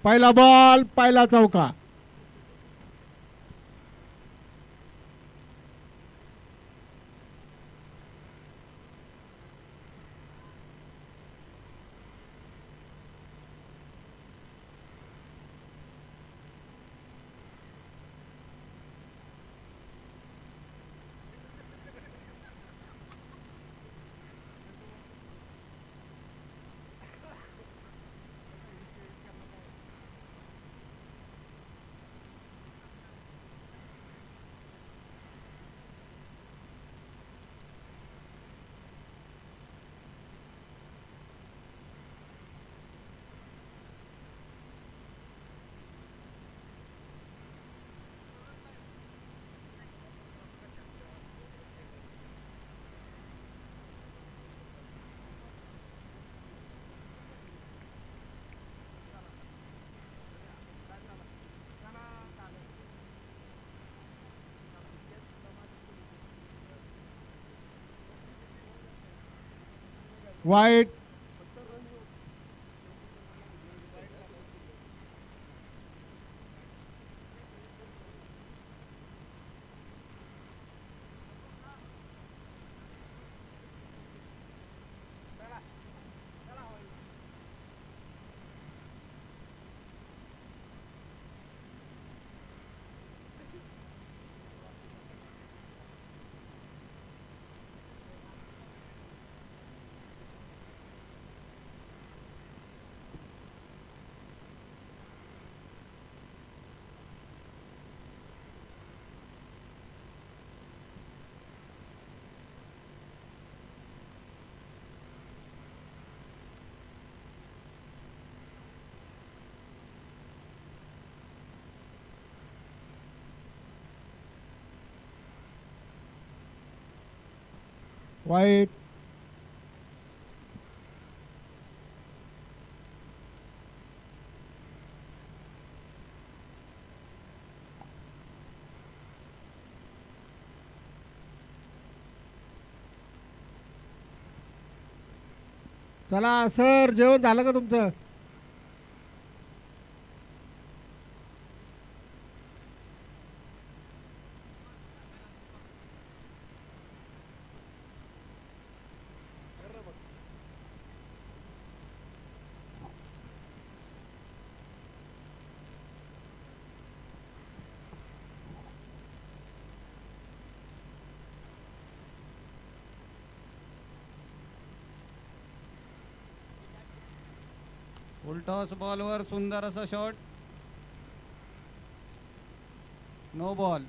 पहिला बॉल पहिला चौका. वाईट. वाईट. चला सर, जेवण झालं का तुमचं? उलटॉस बॉलवर सुंदर असा shot. No ball.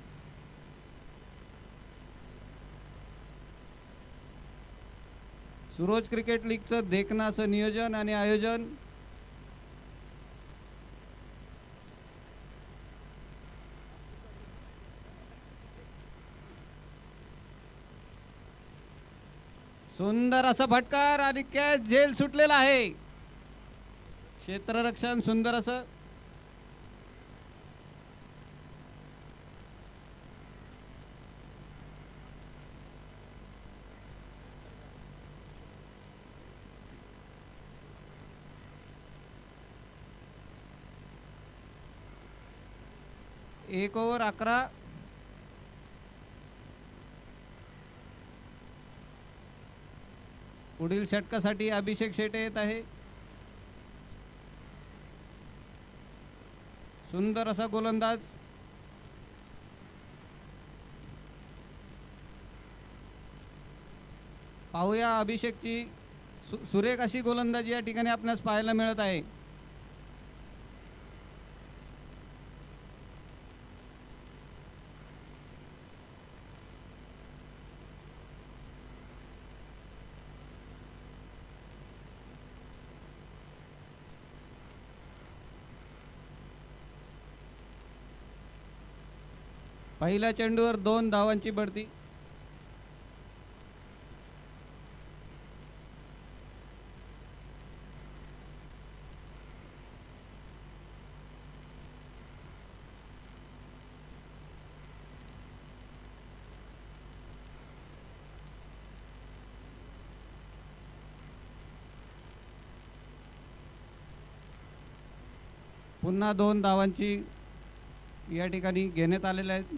Suroj cricket लीगचं देखणं असं नियोजन आणि आयोजन. सुंदर असा फटकार आणि कॅच झेल सुटलेला आहे. क्षेत्ररक्षण सुंदर असं. एक ओव्हर 11. पुढील षटकासाठी अभिषेक शेटे येत आहे. सुंदर असा गोलंदाज. पाहूया अभिषेकची सुरेख अशी गोलंदाजी या ठिकाणी आपणास पाहायला मिळत आहे. पहिल्या चेंडूवर 2 धावांची बढती. पुन्हा 2 धावांची या ठिकाणी घेण्यात आलेल्या आहेत.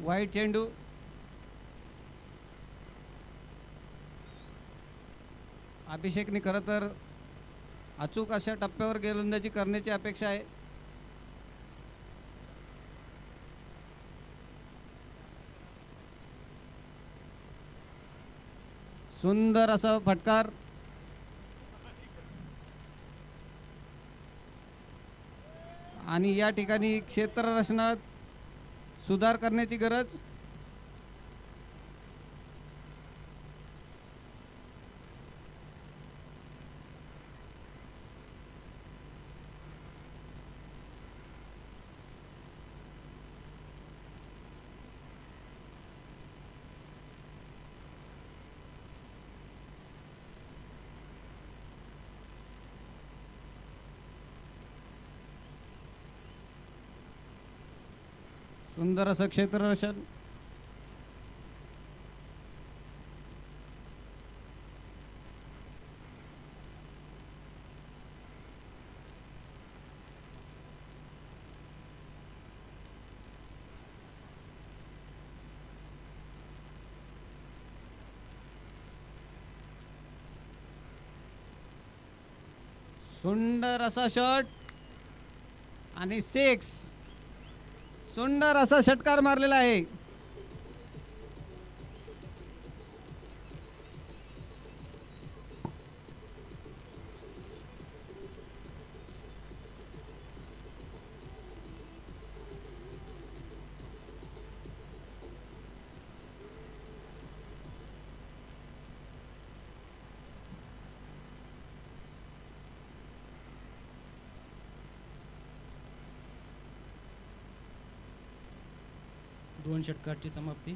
वाईट चेंडू. अभिषेकने खरं तर अचूक अशा टप्प्यावर गोलंदाजी करण्याची अपेक्षा आहे. सुंदर असा फटकार. आणि या ठिकाणी क्षेत्ररक्षणात सुधार करण्याची गरज. सुंदर असं क्षेत्ररक्षण. सुंदर असा शॉट आणि 6. सुंदर असा षटकार मारलेला आहे. दोन षटकाराची समाप्ती.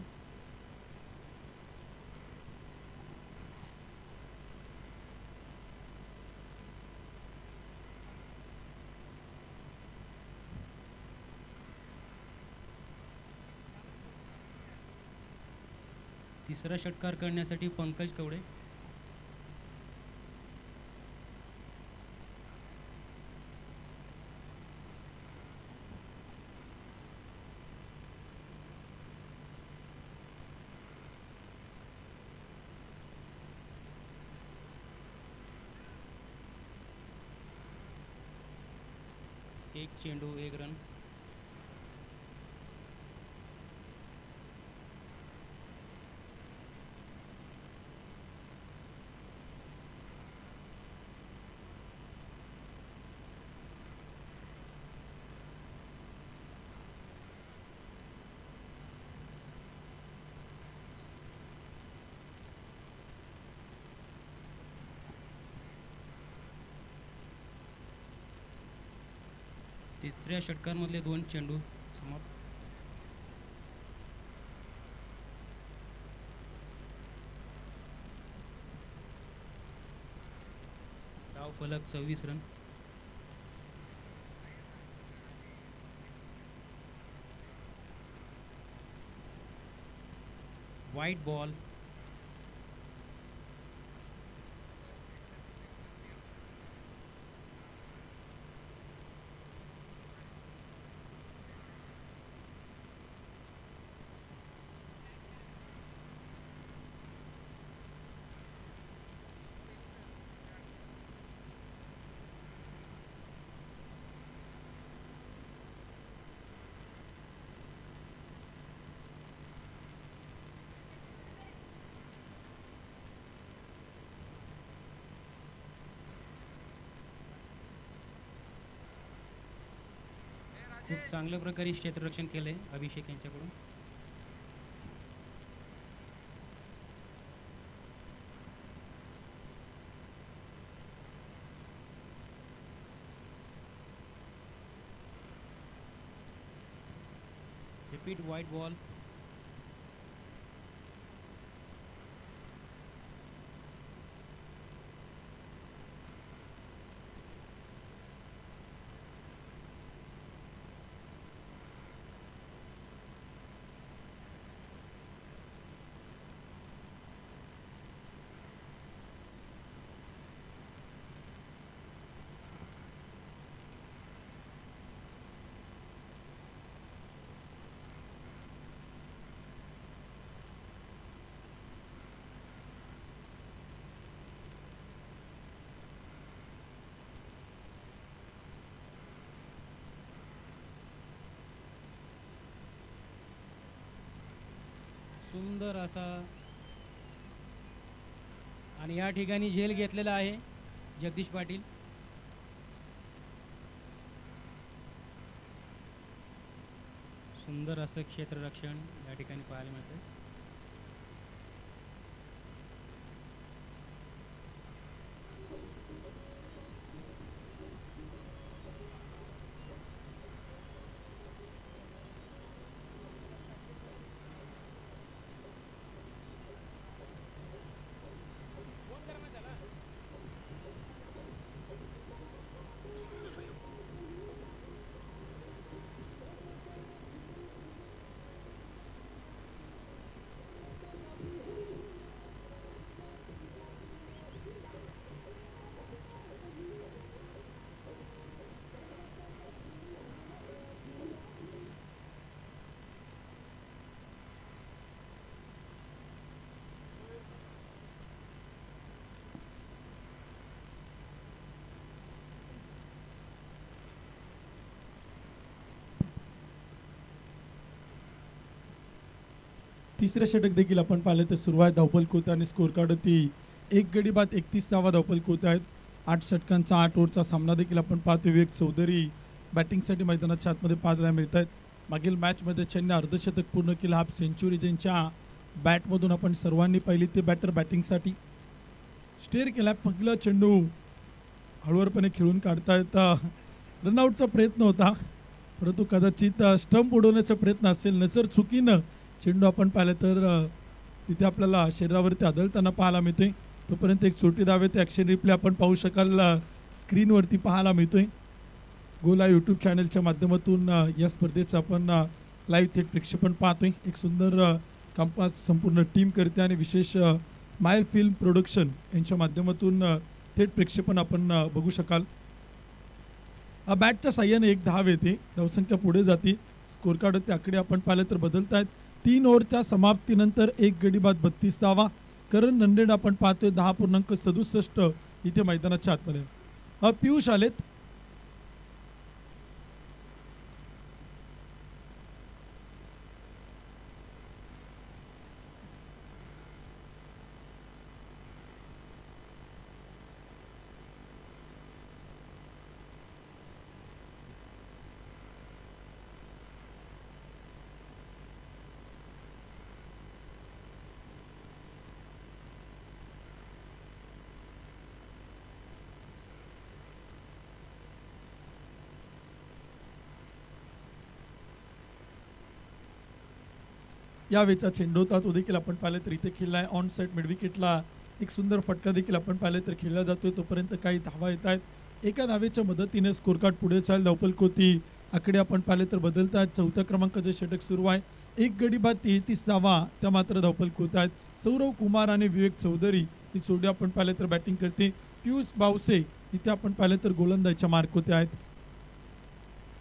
तिसरा षटकार करण्यासाठी पंकज कवडे. एक चेंडू 1 रन. तिसऱ्या षटकारामधले 2 चेंडू समाप्त. डाव फलक 26 रन. White ball. खूप चांगल्या प्रकारे क्षेत्ररक्षण केलंय अभिषेक यांच्याकडून. Repeat white ball. सुंदर असा आणि या ठिकाणी झेल घेतलेला आहे जगदीश पाटील. सुंदर असं क्षेत्ररक्षण या ठिकाणी पाहायला मिळतं. तिसरे षटक देखील आपण पाहिलं तर सुरुवात धावपल कोता आणि स्कोर कार्ड होती 1 गडी बाद 31 धावा धावपल कोत आहेत. 8 षटकांचा 8 ओव्हरचा सामना देखील आपण पाहतो. विवेक चौधरी बॅटिंगसाठी मैदानाच्या आतमध्ये पाहायला मिळत आहेत. मागील मॅचमध्ये चेन्नई अर्धशतक पूर्ण केलं. हाफ सेंचुरी ज्यांच्या बॅटमधून आपण सर्वांनी पाहिली ते बॅटर बॅटिंगसाठी स्टेअर केला. पहिला चेंडू हळूवारपणे खेळून काढतायत. रनआउटचा प्रयत्न होता परंतु कदाचित स्टंप उडवण्याचा प्रयत्न असेल. नजर चुकीनं चेंडू आपण पाहिलं तर तिथे आपल्याला शरीरावरती आदळताना पाहायला मिळतोय. तोपर्यंत एक छोटी धावेत ॲक्शन रिप्ले आपण पाहू शकाल स्क्रीनवरती पाहायला मिळतोय. गोला यूट्यूब चॅनलच्या माध्यमातून या स्पर्धेचं आपण लाईव्ह थेट प्रक्षेपण पाहतोय. एक सुंदर कामकाज संपूर्ण टीम करते आणि विशेष मायल फिल्म प्रोडक्शन यांच्या माध्यमातून थेट प्रक्षेपण आपण बघू शकाल. बॅटच्या साह्याने एक धाव येते. धावसंख्या पुढे जाते. स्कोर कार्ड ते आकडे आपण पाहिलं तर बदलत आहेत. 3 ओव्हरच्या समाप्तीनंतर 1 गडी बाद 32 धावा. करण नंडेड आपण पाहतोय 10.67 इथे मैदानाच्या आतमध्ये. पियुष आलेत. या वेळचा चेंडू होता तो देखील आपण पाहिलं तर इथे खेळलाय. ऑन साईड मिड विकेटला एक सुंदर फटका देखील आपण पाहिलं तर खेळला जातोय. तोपर्यंत काही धावा येत आहेत. एका धावेच्या मदतीने स्कोर कार्ड पुढे चाल. धावपल कोती आकडे आपण पाहिले तर बदलत आहेत. 4थ्या क्रमांकाचे षटक सुरू आहे. 1 गडी बाद 33 धावा त्या मात्र धावपल कोत आहेत. सौरव कुमार आणि विवेक चौधरी ही जोडी आपण पाहिले तर बॅटिंग करते. पियुष बावसे इथे आपण पाहिलं तर गोलंदाजीच्या मार्क होते आहेत.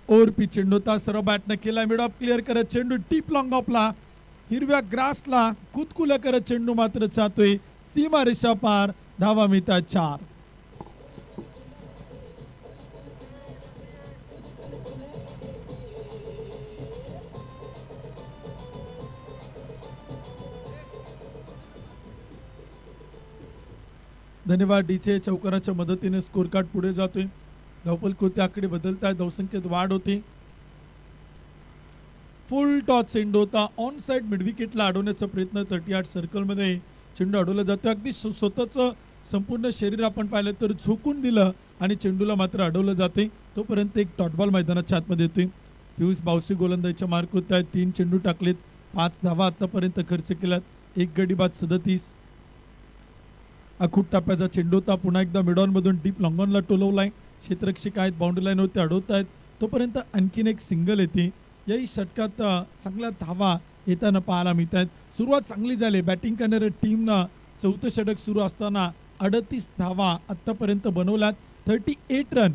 ओव्हर पिच चेंडू होता. सर्व बॅटनं केला. मिड ऑफ क्लिअर करत चेंडू डीप लॉंग ऑफला हिरव्या ग्रासला कुतकुला करत चेंडू मात्र जातोय सीमा रेषा पार. धावा मिळतात 4. धन्यवाद डीचे. चौकाराच्या मदतीने स्कोर कार्ड पुढे जातोय. धावपल कोते आकडे बदलत आहेत. धावसंख्येत वाढ होते. फुल टॉस चेंडू होता. ऑन साईड मिड विकेटला अडवण्याचा प्रयत्न 38 सर्कलमध्ये चेंडू अडवला जातो. अगदी स्वतःचं संपूर्ण शरीर आपण पाहिलं तर झोकून दिलं आणि चेंडूला मात्र अडवलं जाते. तोपर्यंत एक डॉट बॉल मैदानाच्या आतमध्ये येतोय. पियुष बावसी गोलंदाजीच्या मार्क होत आहेत. 3 चेंडू टाकलेत, 5 धावा आतापर्यंत खर्च केल्यात. 1 गडी बाद 37. अखूट टप्प्याचा चेंडू होता, पुन्हा एकदा मिडॉन मधून डीप लॉंगॉनला टोलवलाय. क्षेत्ररक्षक आहेत, बाउंड्री लाईनवरती अडवत आहेत. तोपर्यंत आणखीन एक सिंगल येते. याही षटकात चांगल्या धावा येताना पाहायला मिळत आहेत. सुरुवात चांगली झाली बॅटिंग करणाऱ्या टीमनं. चौथं षटक सुरू असताना 38 धावा आत्तापर्यंत बनवल्यात. 38 रन,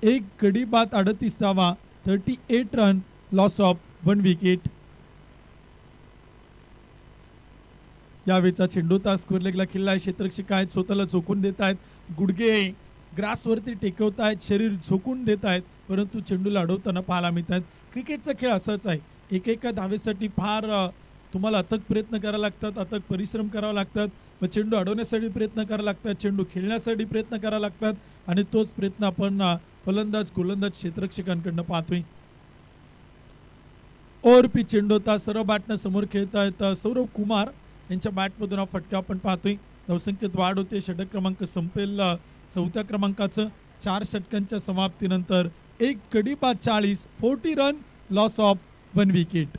1 गडी बाद 38 धावा, 38 रन, लॉस ऑफ 1 विकेट. यावेळेचा चेंडू तास स्क्वेअर लेगला खेळला आहे. क्षेत्ररक्षक आहेत, स्वतःला झोकून देत आहेत. गुडघे ग्रासवरती टेकवत आहेत, शरीर झोकून देत आहेत, परंतु चेंडूला अडवताना पाहायला मिळत आहेत. क्रिकेटचा खेळ असाच आहे. एकेका धावेसाठी फार तुम्हाला अथक प्रयत्न करावे लागतात, अथक परिश्रम करावे लागतात. मग चेंडू अडवण्यासाठी प्रयत्न करावे लागतात, चेंडू खेळण्यासाठी प्रयत्न करावे लागतात. आणि तोच प्रयत्न आपण फलंदाज गोलंदाज क्षेत्ररक्षकांकडनं पाहतोय. ओव्हर पिच चेंडू होता. सर्व बॅटनं समोर खेळत आहेत. सौरभ कुमार यांच्या बॅटमधून हा फटका आपण पाहतोय. धावसंख्येत वाढ होते. षटक क्रमांक संपेल 4थ्या क्रमांकाचं. 4 षटकांच्या समाप्तीनंतर 1 गडी बाद 40, 40 रन, लॉस ऑफ 1 विकेट.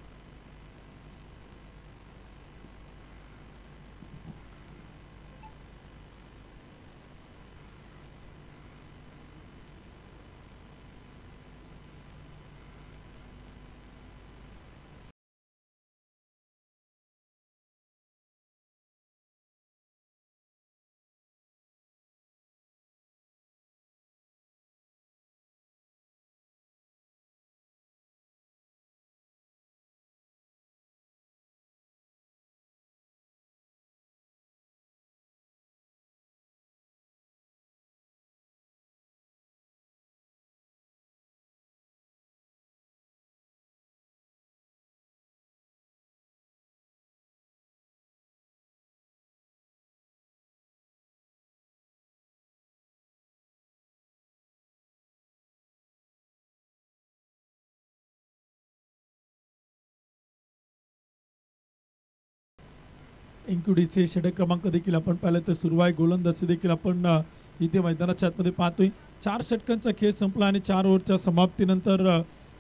इंकुडीचे षटक क्रमांक देखील आपण पाहिलं तर सुरू आहे. गोलंदाज देखील आपण इथे मैदानाच्या आतमध्ये पाहतोय. 4 षटकांचा खेळ संपला आणि 4 ओव्हरच्या समाप्तीनंतर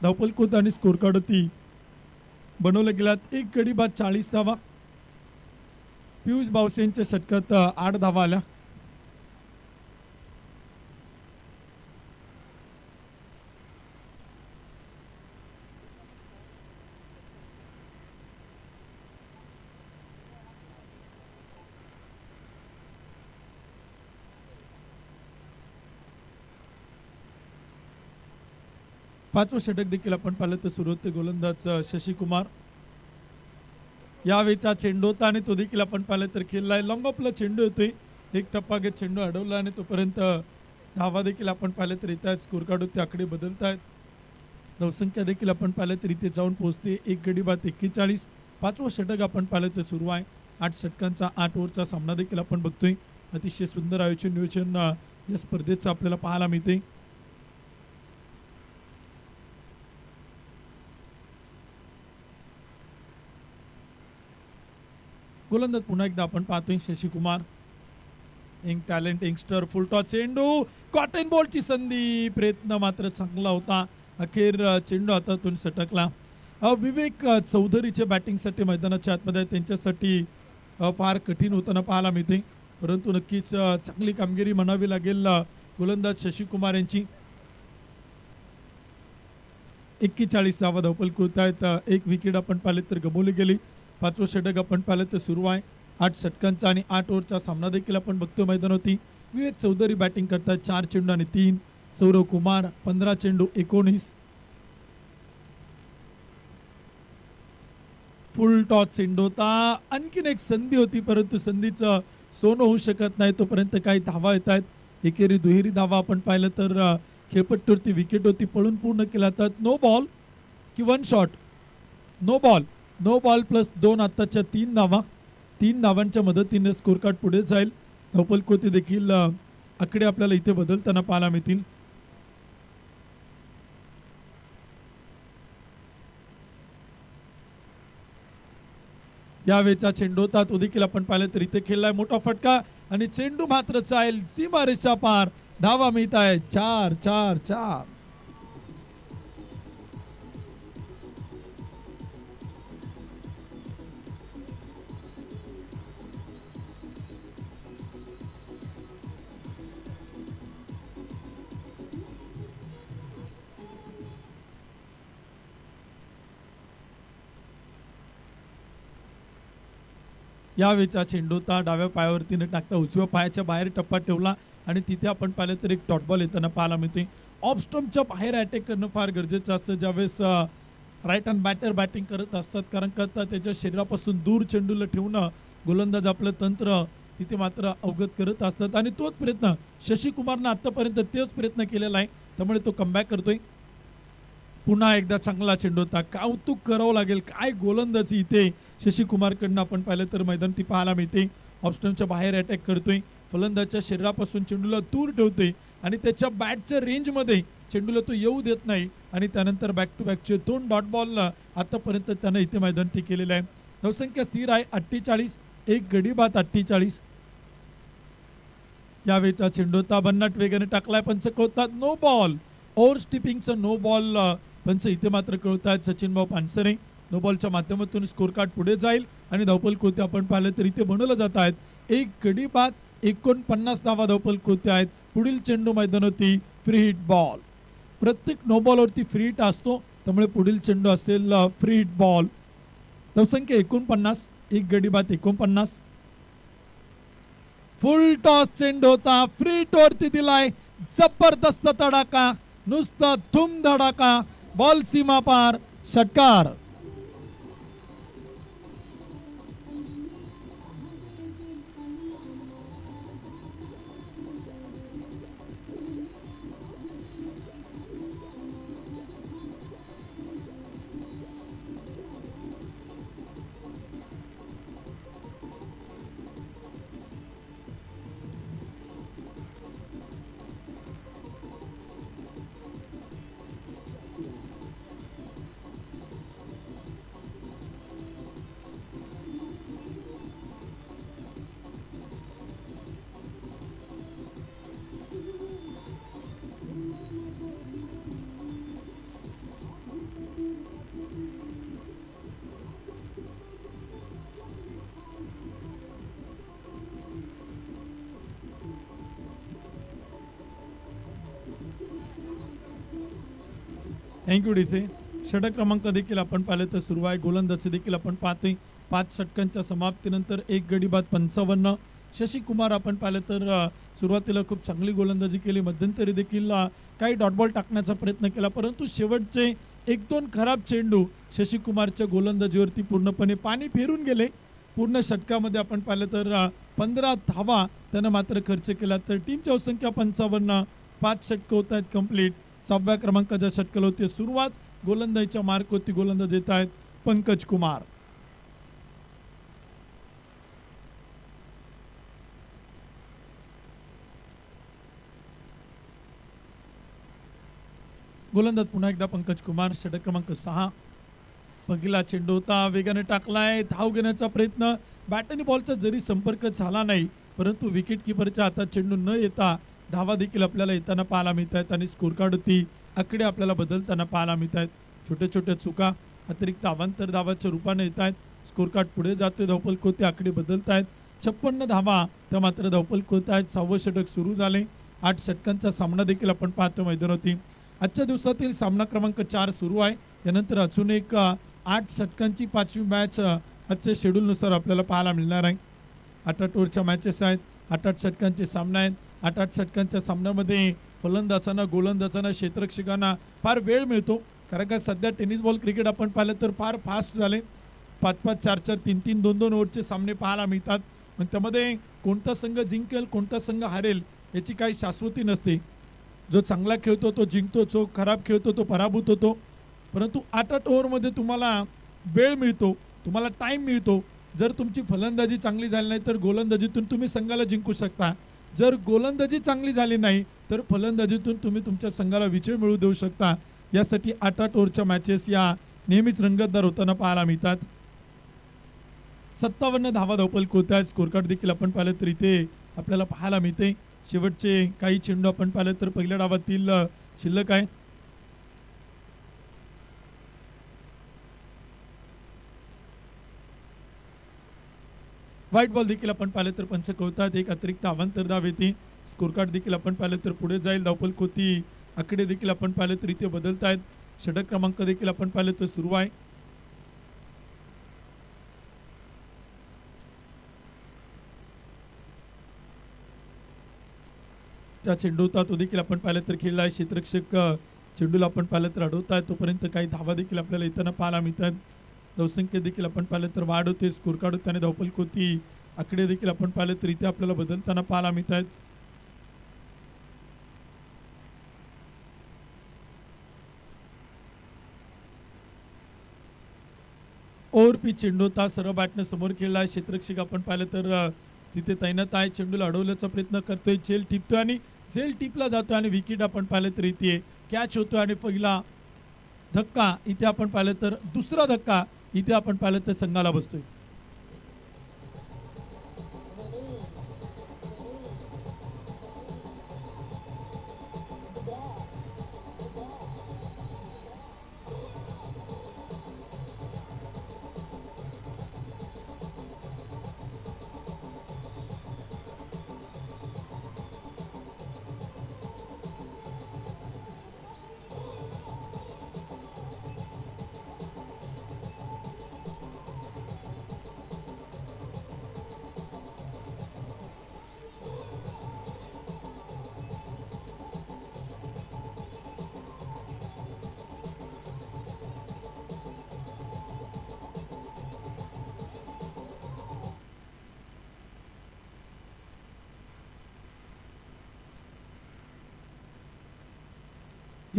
धावफलक आणि स्कोर कार्ड होती बनवलं गेल्यात. 1 गडी बाद 40 धावा. पियुष बावसे यांच्या षटकात 8 धावा आल्या. पाचवं षटक देखील आपण पाहिलं तर सुरू होते. गोलंदाज शशी कुमार. यावेळेचा चेंडू होता आणि तो देखील आपण पाहिलं तर खेळलाय. लॉंग ऑफला चेंडू होते. 1 टप्पा घेत चेंडू अडवला आणि तोपर्यंत धावा देखील आपण पाहिलं तर इथे स्कोर कार्ड होते. आकडे बदलत आहेत. धावसंख्या देखील आपण पाहिलं तर इथे जाऊन पोहोचते. 1 गडी बाद 41. 5वं षटक आपण पाहिलं तर सुरू आहे. 8 षटकांचा 8 ओव्हरचा सामना देखील आपण बघतोय. अतिशय सुंदर आयोजन नियोजन या स्पर्धेचं आपल्याला पाहायला मिळते. गोलंदाज पुन्हा एकदा आपण पाहतोय Shashi Kumar. Young talent, youngster, फुल टॉस चेंडू, कॉटन बॉलची संधी. प्रयत्न मात्र चांगला होता. अखेर चेंडू हातातून सटकला. विवेक चौधरीच्या बॅटिंगसाठी मैदानाच्या आतमध्ये त्यांच्यासाठी फार कठीण होताना पाहायला मिळते, परंतु नक्कीच चांगली कामगिरी म्हणावी लागेल गोलंदाज शशी कुमार यांची. 41 धावा धावफलक होत आहेत. 1 विकेट आपण पाहिले तर गमावली गेली. 5वं षटक आपण पाहिलं तर सुरू आहे. 8 षटकांचा आणि 8 ओव्हरचा सामना देखील आपण बघतोय मैदानावरती. विवेक चौधरी बॅटिंग करतात. 4 चेंडू आणि 3. सौरव कुमार 15 चेंडू 19. फुल टॉस चेंडू होता. आणखीन एक संधी होती, परंतु संधीचं सोनं होऊ शकत नाही. तोपर्यंत काही धावा येत आहेत. एकेरी दुहेरी धावा आपण पाहिलं तर खेळपट्टीवरती विकेट होती, पळून पूर्ण केला तर नो बॉल की 1 शॉट. नो बॉल प्लस 2 आत्ताच्या 3 धावा. 3 धावांच्या मदतीने स्कोर कार्ड पुढे जाईल. धावफलक होते देखील आकडे आपल्याला इथे बदलताना पाहायला मिळतील. यावेळेचा चेंडू होता, तो देखील आपण पाहिलं तर इथे खेळलाय. मोठा फटका आणि चेंडू मात्र जाईल सीमारेषा पार. धावा मिळत आहे 4. यावेळचा चेंडू होता डाव्या पायावरती न टाकता उजव्या पायाच्या बाहेर टप्पा ठेवला आणि तिथे आपण पाहिलं तर एक डॉट बॉल येताना पाहायला मिळते. ऑफ स्टंपच्या बाहेर अटॅक करणं फार गरजेचं असतं ज्यावेळेस राईट हँड बॅटर बॅटिंग करत असतात, कारण का त्याच्या शरीरापासून दूर चेंडूला ठेवणं गोलंदाज आपलं तंत्र तिथे मात्र अवगत करत असतात आणि तोच प्रयत्न शशी कुमारनं आतापर्यंत तेच प्रयत्न केलेला आहे, त्यामुळे तो कमबॅक करतोय. पुन्हा एकदा चांगला चेंडू होता, कौतुक करावं लागेल काय गोलंदाजी इथे शशी कुमारकडनं आपण पाहिलं तर मैदान ती पाहायला मिळते. ऑफस्टमच्या बाहेर अटॅक करतोय, फलंदाजच्या शरीरापासून चेंडूला दूर ठेवतोय आणि त्याच्या बॅटच्या रेंजमध्ये चेंडूला तो येऊ देत नाही आणि त्यानंतर बॅक टू बॅकचे 2 डॉट बॉल आतापर्यंत त्यानं इथे मैदान ती केलेलं आहे. धावसंख्या स्थिर आहे 48, एक गडी बाद 48. यावेळचा चेंडू होता भन्नाट वेगाने टाकलाय, पंच कळतात नो बॉल. ओव्हर स्टिपिंगचं नो बॉल पंच इथे मात्र कळतात सचिन भाऊ पानसरे. नो बॉलच्या माध्यमातून स्कोर कार्ड पुढे जाईल आणि धावपल कोते आपण पाहिलं तर इथे बनवलं जात आहेत. एक गडी बाद 49 धावा धावपल कोते आहेत. पुढील चेंडू मैदानावरती फ्री हिट बॉल. प्रत्येक नो बॉलवरती फ्री हिट असतो, त्यामुळे पुढील चेंडू असेल फ्री हिट बॉल. धावसंख्या 49, एक गडी बाद 49. फुल टॉस चेंडू होता, फ्री हिट वरती दिलाय, जबरदस्त तडाका, नुसता धूम धडाका, बॉल सीमा पार, षटकार. Thank you DC. षटक क्रमांक देखील आपण पाहिलं तर सुरू आहे. गोलंदाजी देखील आपण पाहतोय. 5 षटकांच्या समाप्तीनंतर एक गडी बाद 55. शशी कुमार आपण पाहिलं तर सुरुवातीला खूप चांगली गोलंदाजी केली, मध्यंतरी देखील काही डॉट बॉल टाकण्याचा प्रयत्न केला, परंतु शेवटचे 1-2 खराब चेंडू शशी कुमारच्या गोलंदाजीवरती पूर्णपणे पाणी फिरून गेले. पूर्ण षटकामध्ये आपण पाहिलं तर 15 धावा त्यानं मात्र खर्च केला. तर टीमची संख्या 55, 5 षटकं होत आहेत कंप्लीट. 6व्या क्रमांकाच्या षटकाला होती सुरुवात. गोलंदाजीच्या मार्क होती गोलंदाज येत आहेत पंकज कुमार. गोलंदाज पुन्हा एकदा पंकज कुमार. षटक क्रमांक 6. पहिला चेंडू होता, वेगाने टाकलाय, धाव घेण्याचा प्रयत्न, बॅट आणि बॉलचा जरी संपर्क झाला नाही, परंतु विकेट किपरच्या हातात चेंडू न येता धावा देखील आपल्याला येताना पाहायला मिळत आहेत आणि स्कोर कार्ड होती आकडे आपल्याला बदलताना पाहायला मिळत आहेत. छोट्या छोट्या चुका अतिरिक्त अवांतर धावाच्या रूपाने येत आहेत. स्कोर कार्ड पुढे जातोय, धावपल कोते आकडे बदलत आहेत. 56 धावा त्या मात्र धावपल कोते आहेत. 6वं षटक सुरू झाले. 8 षटकांचा सामना देखील आपण पाहतो मैदानावरती. आजच्या दिवसातील सामना क्रमांक 4 सुरू आहे. त्यानंतर अजून एक 8 षटकांची 5वी मॅच आजच्या शेड्यूलनुसार आपल्याला पाहायला मिळणार आहे. 8 ओव्हरच्या मॅचेस आहेत. 8 षटकांचे सामना आहेत. 8 षटकांच्या सामन्यामध्ये फलंदाजांना, गोलंदाजांना, क्षेत्ररक्षकांना फार वेळ मिळतो, कारण का सध्या टेनिस बॉल क्रिकेट आपण पाहिलं तर फार फास्ट झाले. 5-5, 4-4, 3-3, 2-2 ओव्हरचे सामने पाहायला मिळतात. मग त्यामध्ये कोणता संघ जिंकेल, कोणता संघ हारेल याची काही शाश्वती नसते. जो चांगला खेळतो तो जिंकतो, जो खराब खेळतो तो पराभूत होतो. परंतु 8 ओव्हरमध्ये तुम्हाला वेळ मिळतो, तुम्हाला टाईम मिळतो. जर तुमची फलंदाजी चांगली झाली नाही तर गोलंदाजीतून तुम्ही संघाला जिंकू शकता. जर गोलंदाजी चांगली झाली नाही तर फलंदाजीतून तुम्ही तुमच्या संघाला विजय मिळवू देऊ शकता. यासाठी 8 ओव्हरच्या मॅचेस या नेहमीच रंगतदार होताना पाहायला मिळतात. 57 धावा धावपल कोत्यात. स्कोर कार्ड देखील आपण पाहिलं तर इथे आपल्याला पाहायला मिळते. शेवटचे काही चेंडू आपण पाहिलं तर पहिल्या डावातील शिल्लक आहे. व्हाईट बॉल देखील आपण पाहिलं तर पंच कळतात. एक अतिरिक्त अवांतर धाव येते. स्कोर कार्ड देखील आपण पाहिलं तर पुढे जाईल. धावपल कोती आकडे देखील आपण पाहिलं तर इथे बदलत आहेत. षटक क्रमांक देखील आपण पाहिलं तर सुरू आहे. नेक्स्टचा चेंडू होता तो देखील आपण पाहिलं तर खेळला आहे. क्षेत्ररक्षक चेंडूला आपण पाहिलं तर अडवत आहे. तोपर्यंत काही धावा देखील आपल्याला येताना पाहायला मिळतात. धावसंख्या देखील आपण पाहिलं तर वाढ होते. स्कोर कार्ड होते आणि धावफलक होती. आकडे देखील आपण पाहिलं तर इथे आपल्याला बदलताना पाहायला मिळतात. ओव्हर पिच चेंडू होता. सरळ बॅटने समोर खेळला आहे. क्षेत्ररक्षक आपण पाहिलं तर तिथे तैनात आहे. चेंडूला अडवण्याचा प्रयत्न करतोय. झेल टिपतोय आणि झेल टिपला जातोय आणि विकेट आपण पाहिलं तर इथे कॅच होतोय आणि पहिला धक्का इथे आपण पाहिलं तर दुसरा धक्का इथे आपण पाहिलं तर संघाला बसतोय.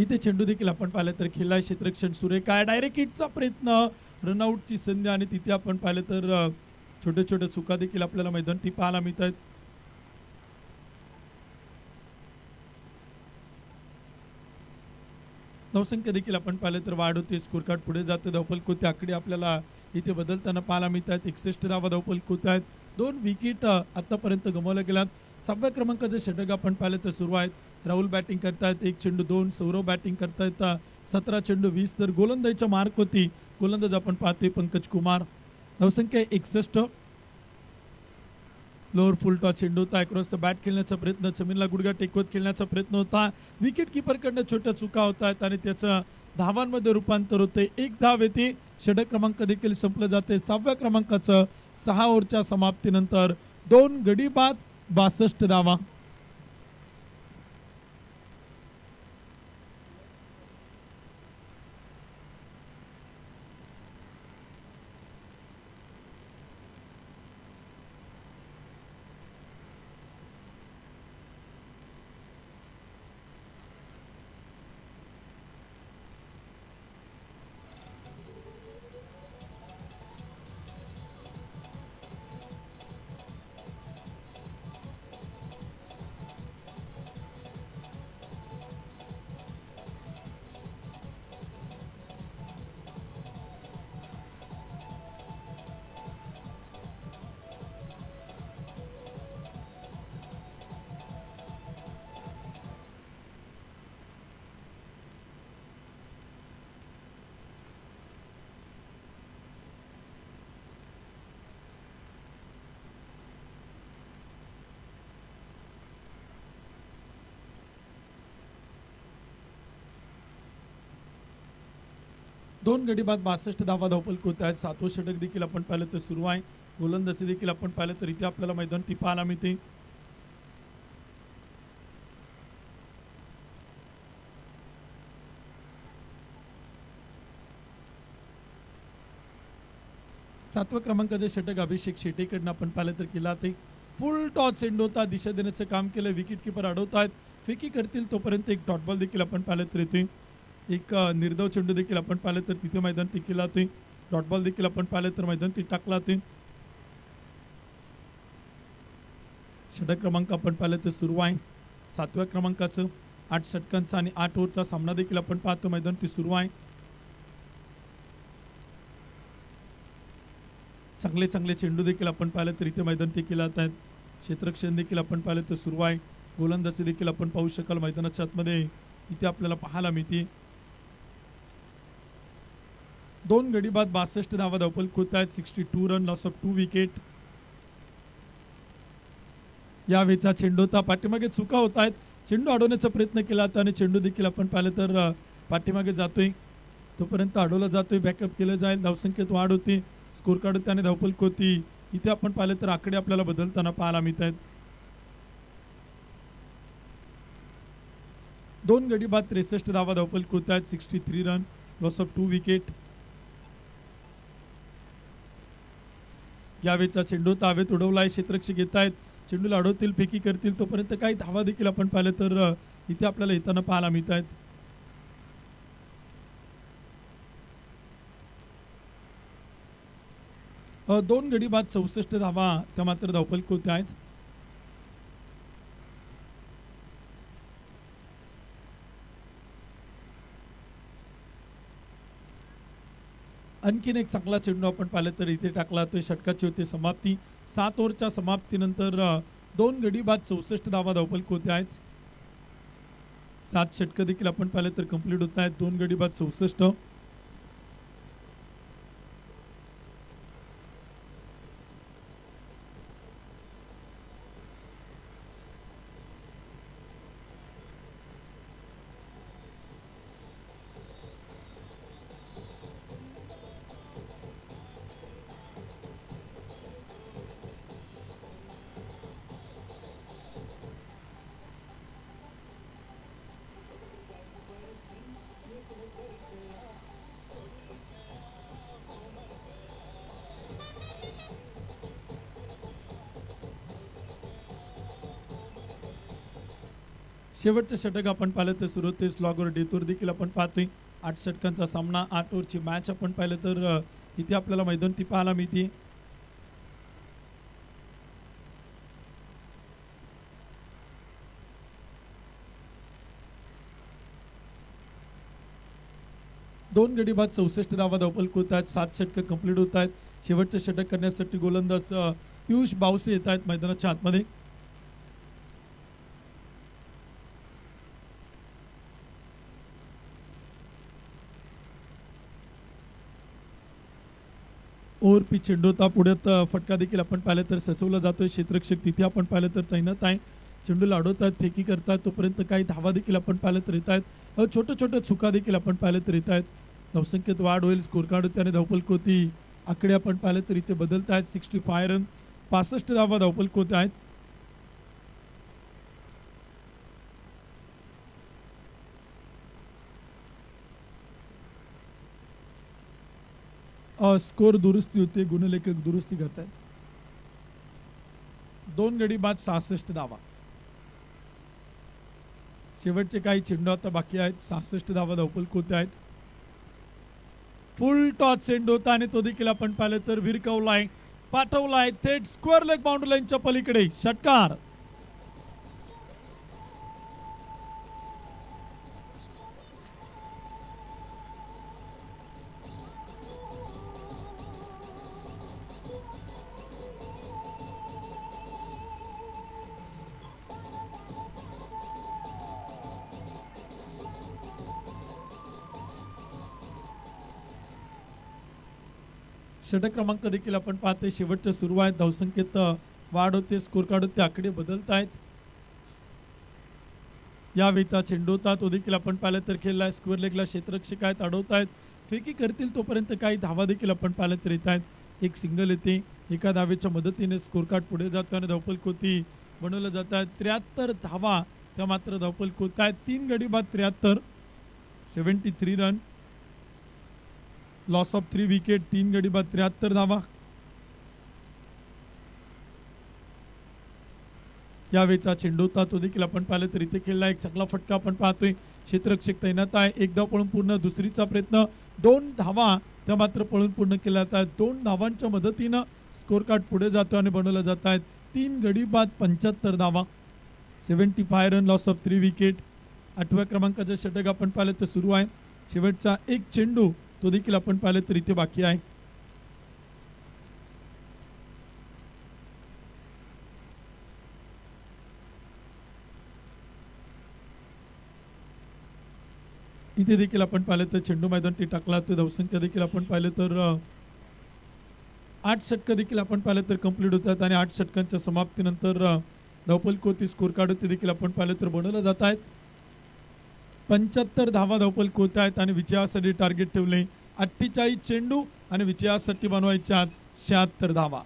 इथे चेंडू देखील आपण पाहिलं तर खेळला क्षेत्ररक्षण सुरेख आहे. डायरेक्ट हिटचा प्रयत्न, रनआउटची संधी आणि तिथे आपण पाहिलं तर छोटे छोटे चुका देखील आपल्याला मैदानी पाहायला मिळत आहेत. धावसंख्या देखील आपण पाहिलं तर वाढ होते. स्कोर कार्ड पुढे जातो. धावफलक होते. आकडे आपल्याला इथे बदलताना पाहायला मिळत आहेत. 61 धावा धावफलक होत आहेत. 2 विकेट आतापर्यंत गमावल्या गेल्यात. 6व्या क्रमांकाचे षटक आपण पाहिलं तर सुरू आहेत. राहुल बॅटिंग करतायत. 1 चेंडू 2. सौरव बॅटिंग करतायत. 17 चेंडू 20. तर गोलंदाजीचा मार्क होती. गोलंदाज आपण पाहतोय पंकज कुमार. धावसंख्या 61. लोअर फुल टॉस चेंडू होता. अक्रॉस द बॅट खेळण्याचा प्रयत्न, जमीनला गुडघा टेकवत खेळण्याचा प्रयत्न होता. विकेट किपरकडनं छोट्या चुका होत आहेत आणि त्याचं धावांमध्ये रूपांतर होते. 1 धाव येते. षटक क्रमांक देखील संपलं जाते. 6व्या क्रमांकाचं 6 ओव्हरच्या समाप्तीनंतर 2 गडी बाद 62 धावा. दोन गडी बाद 62 धावा धावफलक होत आहेत. 7वं षटक देखील आपण पाहिलं तर सुरू आहे. गोलंदाजी देखील आपण पाहिलं तर इथे आपल्याला मैदानी पाहायला मिळते. सातव्या क्रमांकाचे षटक अभिषेक शेटेकडनं आपण पाहिलं तर केला ते फुल टॉस चेंडू होता. दिशा देण्याचं काम केलं. विकेट किपर अडवतात. फेकी करतील तोपर्यंत एक डॉट बॉल देखील आपण पाहिलं तर येते. एक निर्धाव चेंडू देखील आपण पाहिलं तर तिथे मैदानी केला ते. डॉट बॉल देखील आपण पाहिलं तर मैदानी टाकला ते. षटक क्रमांक आपण पाहिलं तर सुरू आहे. 7व्या क्रमांकाचं 8 षटकांचा आणि 8 ओव्हरचा सामना देखील आपण पाहतो. मैदानी सुरू आहे. चांगले चांगले चेंडू देखील आपण पाहिलं तर इथे मैदानी केला आहेत. क्षेत्ररक्षण देखील आपण पाहिलं तर सुरू आहे. गोलंदाजी देखील आपण पाहू शकाल मैदानाच्या आतमध्ये इथे आपल्याला पाहायला मिळते. 2 गडी बाद 62 धावा धावफलक होत आहेत. 62 रन, लॉस ऑफ 2 विकेट. या वेळचा चेंडू होता. पाठीमागे चुका होत आहेत. चेंडू अडवण्याचा प्रयत्न केला होता आणि चेंडू देखील आपण पाहिलं तर पाठीमागे जातोय. तोपर्यंत अडवला जातोय. बॅकअप केलं जाईल. धावसंख्येत वाढ होती. स्कोर कार्ड होते आणि धावफलक होती. इथे आपण पाहिलं तर आकडे आपल्याला बदलताना पाहायला मिळत आहेत. 2 गडी बाद 63 धावा धावपल होत आहेत. 63 रन, लॉस ऑफ 2 विकेट. यावेळेचा चेंडू तावेत उडवलाय, क्षेत्ररक्षक घेत आहेत, चेंडूला अडवतील, फेकी करतील, तोपर्यंत काही धावा देखील आपण पाहिलं तर इथे आपल्याला येताना पाहायला मिळत आहेत. दोन गडी बाद 64 धावा त्या मात्र धावपल होत आहेत. आणखीन एक चांगला चेंडू आपण पाहिलं तर इथे टाकला, तो षटकाची होते समाप्ती. 7 ओव्हरच्या समाप्तीनंतर 2 गडी बाद 64 धावा धावपल होते आहेत. 7 षटकं देखील आपण पाहिलं तर कंप्लीट होत आहेत. 2 गडी बाद 64. शेवटचं षटक आपण पाहिलं तर सुरू होते स्लॉगवर डेतोर देखील आपण पाहतोय. 8 षटकांचा सामना, 8 ओव्हरची मॅच आपण पाहिलं तर इथे आपल्याला मैदान ती पाहायला मिळते. दोन गडी बाद 64 धावा धावपल होत आहेत. 7 षटकं कंप्लीट होत आहेत. शेवटचं षटक करण्यासाठी गोलंदाज पियुष बावसे येत आहेत मैदानाच्या आतमध्ये. ओव्हर पिच चेंडू होता, पुढ्यात फटका देखील आपण पाहिलं तर सचवला जातोय. क्षेत्ररक्षक तिथे आपण पाहिलं तर तैनात आहे, चेंडूला अडवतात, फेकी करतात, तोपर्यंत काही धावा देखील आपण पाहिलं तर येत आहेत. छोट्या छोट्या चुका देखील आपण पाहिलं तर येत आहेत. धावसंख्येत वाढ होईल, स्कोर कार्ड त्याने धावपल होती आकडे आपण पाहिलं तर इथे बदलत आहेत. 65 रन, 65 धावा धावपल होत आहेत. स्कोर दुरुस्ती होते, गुणलेखक दुरुस्ती करतात. 2 गडी बाद 66 धावा. शेवटचे काही चेंडू आता बाकी आहेत. 66 धावा धावपल होत आहेत. फुल टॉस चेंडू होता आणि तो देखील आपण पाहिलं तर भिरकवलाय, पाठवलाय थेट स्क्वेअर लेग बाउंड्री लाईनच्या पलीकडे. षटकार. षटक क्रमांक देखील आपण पाहतोय. शेवटचं सुरू आहे, धावसंख्येत वाढ होते, स्कोर कार्ड होते, आकडे बदलत आहेत. यावेळीचा चेंडू होता, तो देखील आपण पाहिलं तर खेळलाय. स्क्वेअर लेगला क्षेत्ररक्षक आहेत, अडवत आहेत, फेकी करतील तोपर्यंत काही धावा देखील आपण पाहिलं तर येत आहेत. एक सिंगल येते, एका धावेच्या मदतीने स्कोर कार्ड पुढे जातो आणि धावपल कोती बनवलं जात आहेत. 73 धावा त्या मात्र धावपल कोत आहेत. 3 गडी बाद 73, 73 रन, लॉस ऑफ 3 विकेट. 3 गडी बाद 73 धावा. यावेळेचा चेंडू होता, तो देखील आपण पाहिलं तर इथे खेळला. एक चांगला फटका आपण पाहतोय, क्षेत्ररक्षक तैनात आहे. एक धाव पळून पूर्ण, दुसरीचा प्रयत्न, 2 धावा त्या मात्र पळून पूर्ण केल्या जातात. 2 धावांच्या मदतीनं स्कोर कार्ड पुढे जातो आणि बनवलं जात आहेत. 3 गडी बाद 75 धावा, 75 रन, लॉस ऑफ 3 विकेट. 8व्या क्रमांकाचं षटक आपण पाहिलं तर सुरू आहे. शेवटचा एक चेंडू तो देखील आपण पाहिलं तर इथे बाकी आहे. इथे देखील आपण पाहिलं तर चेंडू मैदान ती टाकला. तो धावसंख्या देखील आपण पाहिलं तर 8 षटकं देखील आपण पाहिलं तर कंप्लीट होतात आणि 8 षटकांच्या समाप्तीनंतर धावपल कोती स्कोर कार्ड ते देखील आपण पाहिलं तर बनवलं जात आहेत. 75 धावा धावपल कोत आहेत आणि विजयासाठी टार्गेट ठेवले 48 चेंडू आणि विजयासाठी बनवायच्या 76 धावा.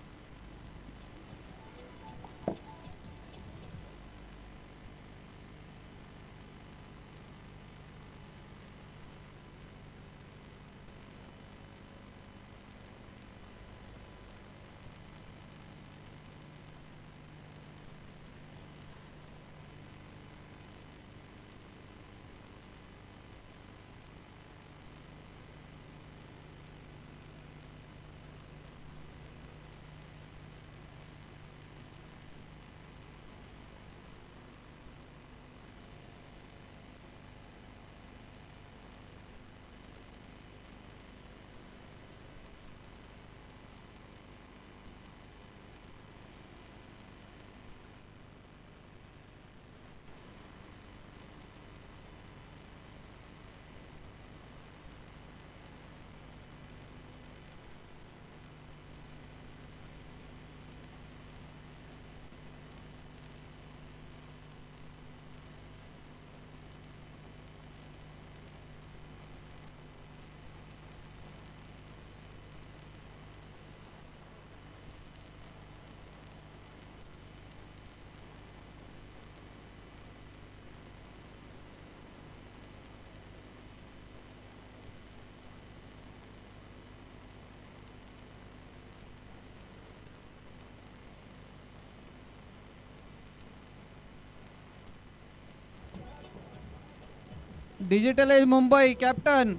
Digital edge Mumbai captain,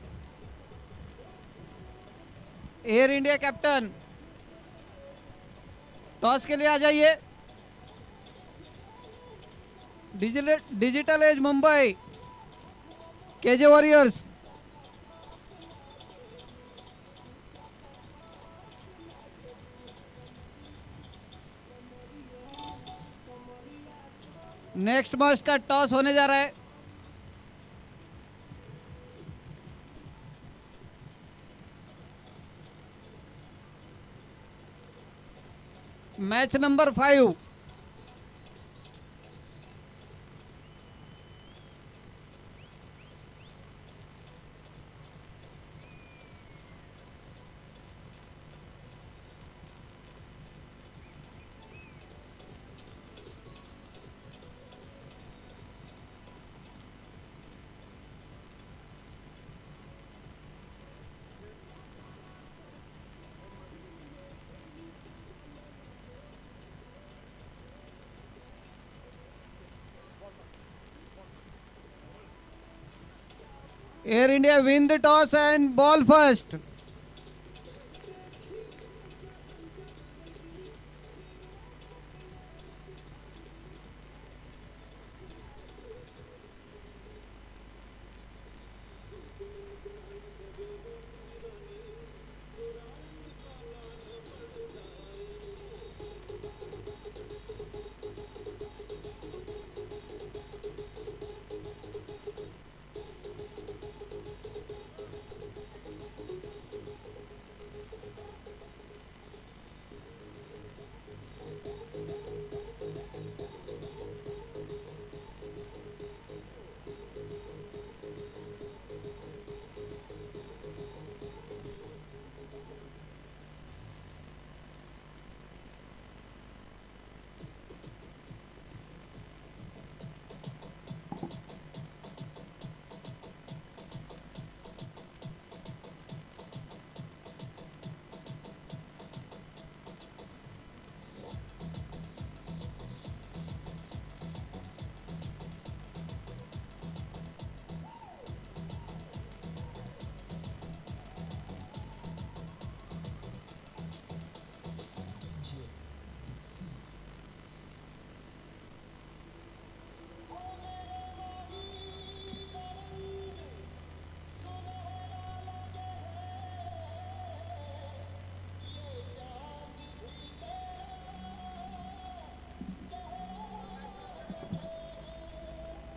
air India captain, toss के लिए आ जाइए। Digital edge Mumbai, KJ warriors, next match का टॉस होने जा रहा है। Match number 5, Air India win the toss and ball first.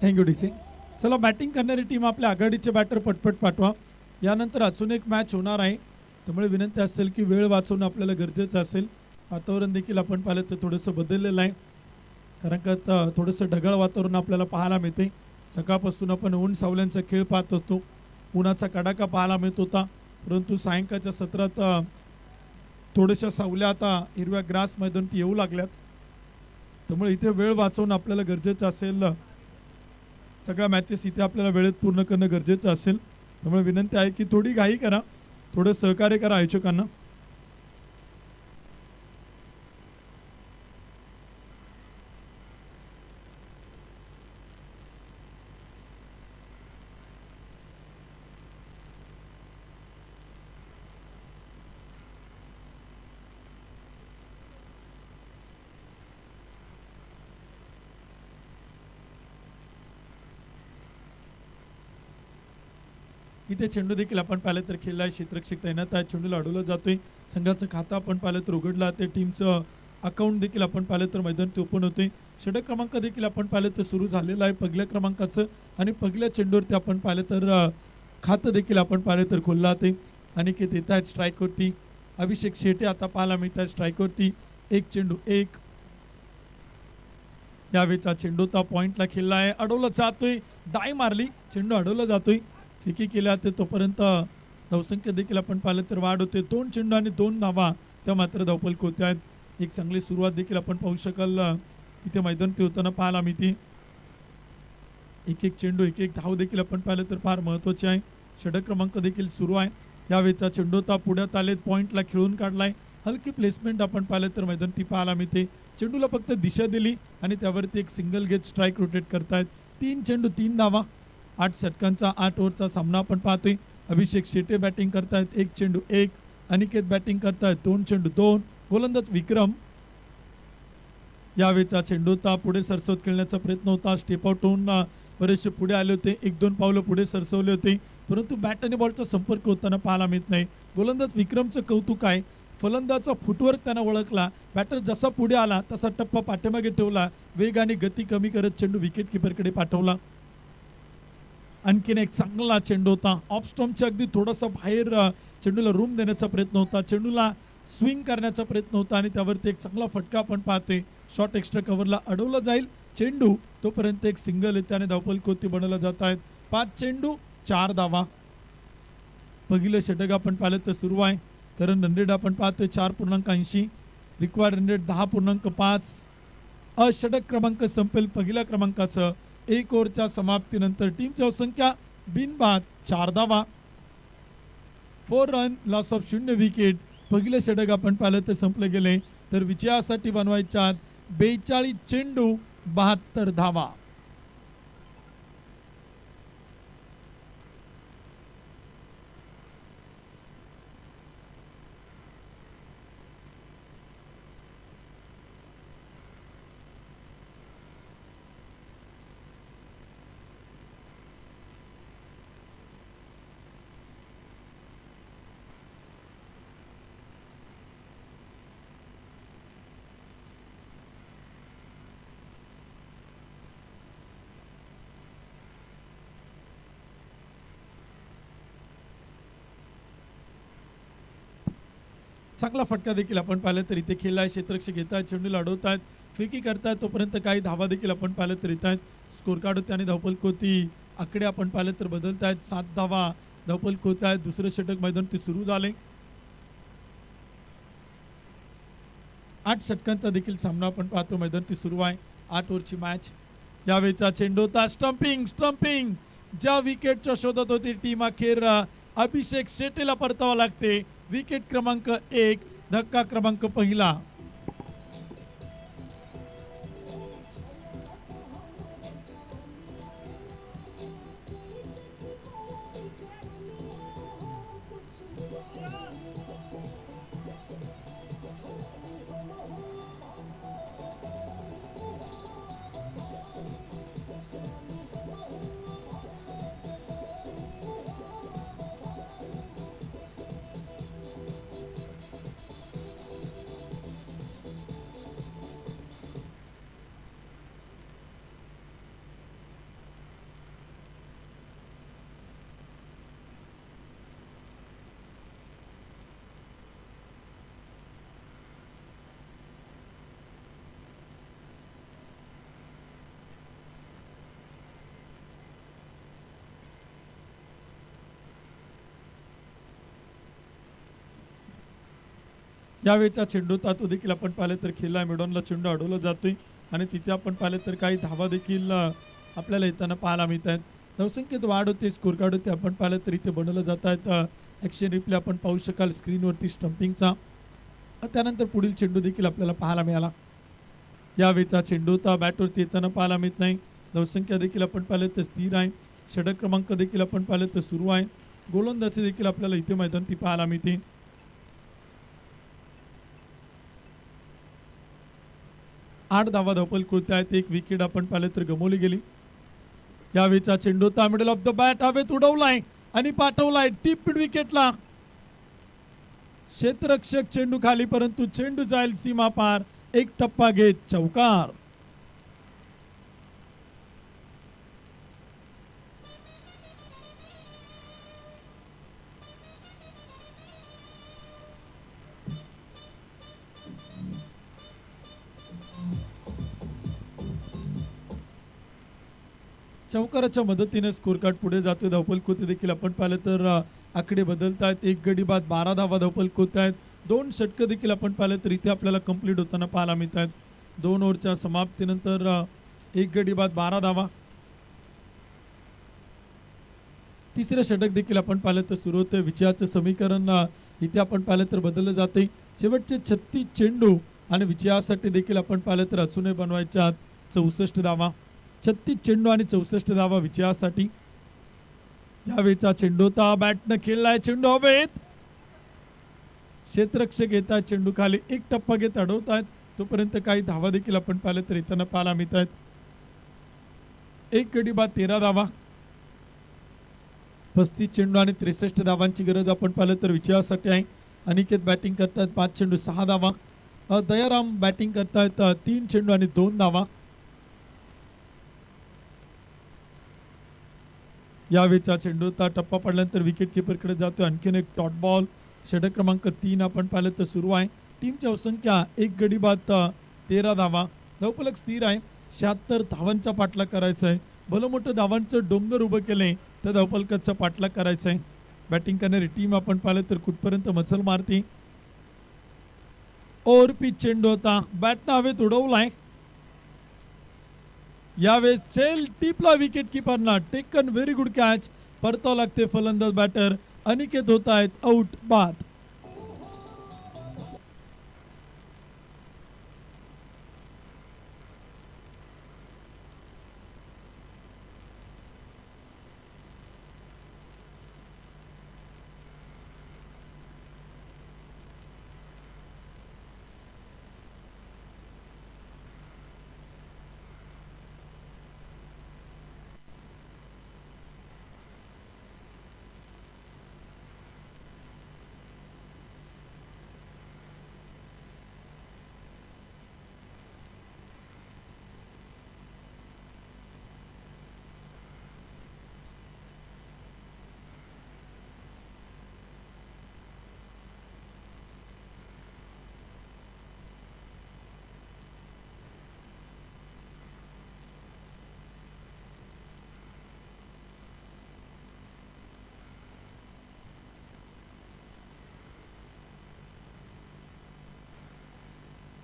Thank you D C. चला बॅटिंग करणारी टीम आपल्या आघाडीचे बॅटर पटपट पाठवा. यानंतर अजून एक मॅच होणार आहे, त्यामुळे विनंती असेल की वेळ वाचवणं आपल्याला गरजेचं असेल. वातावरण देखील आपण पाहिलं तर थोडंसं बदललेलं आहे, कारण का आता थोडंसं ढगाळ वातावरण आपल्याला पाहायला मिळते. सकाळपासून आपण ऊन सावल्यांचा खेळ पाहत असतो, उन्हाचा कडाका पाहायला मिळत होता, परंतु सायंकाळच्या सत्रात थोड्याशा सावल्या आता हिरव्या ग्रास मैदानात येऊ लागल्यात. त्यामुळे इथे वेळ वाचवणं आपल्याला गरजेचं असेल. सगळ्या मॅचेस इथे आपल्याला वेळेत पूर्ण करणं गरजेचं असेल. त्यामुळे विनंती आहे की थोडी घाई करा, थोडं सहकार्य करा आयोजकांना. इथे चेंडू देखील आपण पाहिलं तर खेळला आहे, क्षेत्ररक्षक तैनात आहे, चेंडूला अडवला जातोय. संघाचं खातं आपण पाहिलं तर उघडलं, ते टीमचं अकाउंट देखील आपण पाहिलं तर मैदान ते ओपन होते. षटक क्रमांक देखील आपण पाहिलं तर सुरू झालेलं आहे पहिल्या क्रमांकाचं, आणि पहिल्या चेंडूवरती आपण पाहिलं तर खातं देखील आपण पाहिलं तर खुललं आहे. अनिकेत येत आहेत स्ट्राईकवरती, अभिषेक शेटे आता पाहायला मिळत आहे स्ट्राईकवरती. एक चेंडू एक, यावेळेचा चेंडू तर पॉइंटला खेळला आहे, अडवला जातोय, डाय मारली, चेंडू अडवला जातोय, फिकी केल्या ते तोपर्यंत धावसंख्या देखील आपण पाहिलं तर वाढ होते. 2 चेंडू आणि 2 धावा त्या मात्र धावफलक होत्या आहेत. एक चांगली सुरुवात देखील आपण पाहू शकाल इथे मैदान ते होताना पाहायला मिळते. एक एक चेंडू एक एक धाव देखील आपण पाहिलं तर फार महत्त्वाचे आहे. षटक क्रमांक देखील सुरू आहे. यावेळेचा चेंडू ता पुढ्यात आलेत, पॉईंटला खेळून काढलाय, हलकी प्लेसमेंट आपण पाहिलं तर मैदान ती पाहायला मिळते. चेंडूला फक्त दिशा दिली आणि त्यावरती एक सिंगल गेट स्ट्राईक रोटेट करतायत. 3 चेंडू 3 धावा, 8 षटकांचा 8 ओव्हरचा सामना आपण पाहतोय. अभिषेक शेटे बॅटिंग करतायत, 1 चेंडू 1. अनिकेत बॅटिंग करतायत, 2 चेंडू 2. गोलंदाज विक्रम. यावेळचा चेंडू होता पुढे सरसवत खेळण्याचा प्रयत्न होता. स्टेप आउट होऊन बरेचसे पुढे आले होते, 1-2 पावलं पुढे सरसवले होते, परंतु बॅट आणि बॉलचा संपर्क होताना पाहायला मिळत नाही. गोलंदाज विक्रमचं कौतुक आहे, फलंदाजाचा फुटवर्क त्यानं ओळखला. बॅटर जसा पुढे आला तसा टप्पा पाठीमागे ठेवला, वेग आणि गती कमी करत चेंडू विकेट किपरकडे पाठवला. आणखीन एक चांगला चेंडू होता, ऑफ स्टंपच्या अगदी थोडासा बाहेर चेंडूला रूम देण्याचा प्रयत्न होता, चेंडूला स्विंग करण्याचा प्रयत्न होता आणि त्यावरती एक चांगला फटका आपण पाहतोय. शॉट एक्स्ट्रा कव्हरला अडवला जाईल चेंडू, तोपर्यंत एक सिंगल येते आणि धावफल कोती बनवला जात आहेत. 5 चेंडू 4 धावा. पहिलं षटक आपण पाहिलं तर सुरू आहे. कारण रन रेट आपण पाहतोय 4.80, रिक्वायर्ड रन रेट 10.5. षटक क्रमांक संपेल पहिल्या क्रमांकाचं. 1 ओव्हरच्या समाप्तीनंतर टीमची संख्या बिनबाद 4 धावा. 4 रन, लॉस ऑफ 0 विकेट. पहिलं षटक आपण पाहिलं तर संपले गेले. तर विजयासाठी बनवायच्या 42 चेंडू 72 धावा. चांगला फटका देखील आपण पाहिलं तर इथे खेळला आहे. क्षेत्ररक्षक घेत आहेत, चेंडूला अडवत आहेत, फेकी करतायत, तोपर्यंत काही धावा देखील आपण पाहिलं तर येत आहेत. स्कोर कार्ड होते आणि धावपल कोती आकडे आपण पाहिलं तर बदलत आहेत. 7 धावा धावपल कोत आहेत. दुसरं षटक मैदान ते सुरू झाले. 8 षटकांचा देखील सामना आपण पाहतो. मैदान ते सुरू आहे. 8 ओव्हरची मॅच. यावेळचा चेंडू होता स्टंपिंग. ज्या विकेटच्या शोधात होती टीम, अखेर अभिषेक शेटेला परतावा लागते. विकेट क्रमांक 1, धक्का क्रमांक पहिला. यावेळचा चेंडू तो देखील आपण पाहिलं तर खेळला मिडॉनला चेंडू अडवला जातोय आणि तिथे आपण पाहिलं तर काही धावा देखील आपल्याला येताना पाहायला मिळत आहेत. धावसंख्येत वाढ होते, स्कोर कार्ड होते आपण पाहिलं तर इथे बनवलं जात आहेत. ॲक्शन रिप्ले आपण पाहू शकाल स्क्रीनवरती स्टंपिंगचा. त्यानंतर पुढील चेंडू देखील आपल्याला पाहायला मिळाला. यावेळचा चेंडू होता बॅटवरती येताना पाहायला मिळत नाही. धावसंख्या देखील आपण पाहिलं तर स्थिर आहे. षटक क्रमांक देखील आपण पाहिलं तर सुरू आहे. गोलंदाजी देखील आपल्याला इथे मैदान ती पाहायला मिळते. 8 धावा धावपल कोणते आहेत. 1 विकेट आपण पाहिलं तर गमावली गेली. यावेळचा चेंडू होता मिडल ऑफ द बॅट, हवेत उडवलाय आणि पाठवलाय टीप मिड विकेटला. क्षेत्ररक्षक चेंडू खाली, परंतु चेंडू जाईल सीमा पार. 1 टप्पा घेत चौकार. चौकाराच्या मदतीने स्कोर कार्ड पुढे जातोय. धावपल कोते देखील आपण पाहिलं तर आकडे बदलत आहेत. 1 गडी बाद 12 धावा धावपल कोते आहेत. 2 षटकं देखील आपण पाहिलं तर इथे आपल्याला कंप्लीट होताना पाहायला मिळत आहेत. 2 ओव्हरच्या समाप्तीनंतर 1 गडी बाद 12 धावा. तिसरं षटक देखील आपण पाहिलं तर सुरू होतं. विजयाचं समीकरण इथे आपण पाहिलं तर बदललं जाते. शेवटचे 36 चेंडू आणि विजयासाठी देखील आपण पाहिलं तर अजूनही बनवायच्या 64 धावा. 36 चेंडू आणि 64 धावा विजयासाठी. यावेळचा चेंडू होता, बॅटनं खेळलाय, चेंडू हवेत, क्षेत्ररक्षक येत आहेत, चेंडू खाली एक टप्पा घेत अडवत आहेत. तोपर्यंत काही धावा देखील आपण पाहिलं तर येताना पाहायला मिळत आहेत. एक गडी बाद 13 धावा, 35 चेंडू आणि 63 धावांची गरज आपण पाहिलं तर विजयासाठी आहे. अनिकेत बॅटिंग करतायत, 5 चेंडू 6 धावा. दयाराम बॅटिंग करतायत, 3 चेंडू आणि 2 धावा. यावेळचा चेंडूचा टप्पा पडल्यानंतर विकेट किपरकडे जातोय. आणखीन एक डॉट बॉल, षटक क्रमांक 3 आपण पाहिलं तर सुरू आहे. टीमची संख्या एक गडी बाद 13 धावा, धावफलक स्थिर आहे. 76 धावांचा पाठलाग करायचा आहे. भलं मोठं धावांचं डोंगर उभं केलंय तर धावफलकाचा पाठलाग करायचा आहे. बॅटिंग करणारी टीम आपण पाहिलं तर कुठपर्यंत मचल मारते. ओव्हर पिच चेंडू होता, बॅटनं हवेत उडवलाय. यावेळेस चेल टिपला विकेट किपरना, टेकन व्हेरी गुड कॅच. परताव लागते फलंदाज बॅटर अनिकेत होत आहेत आउट बाद.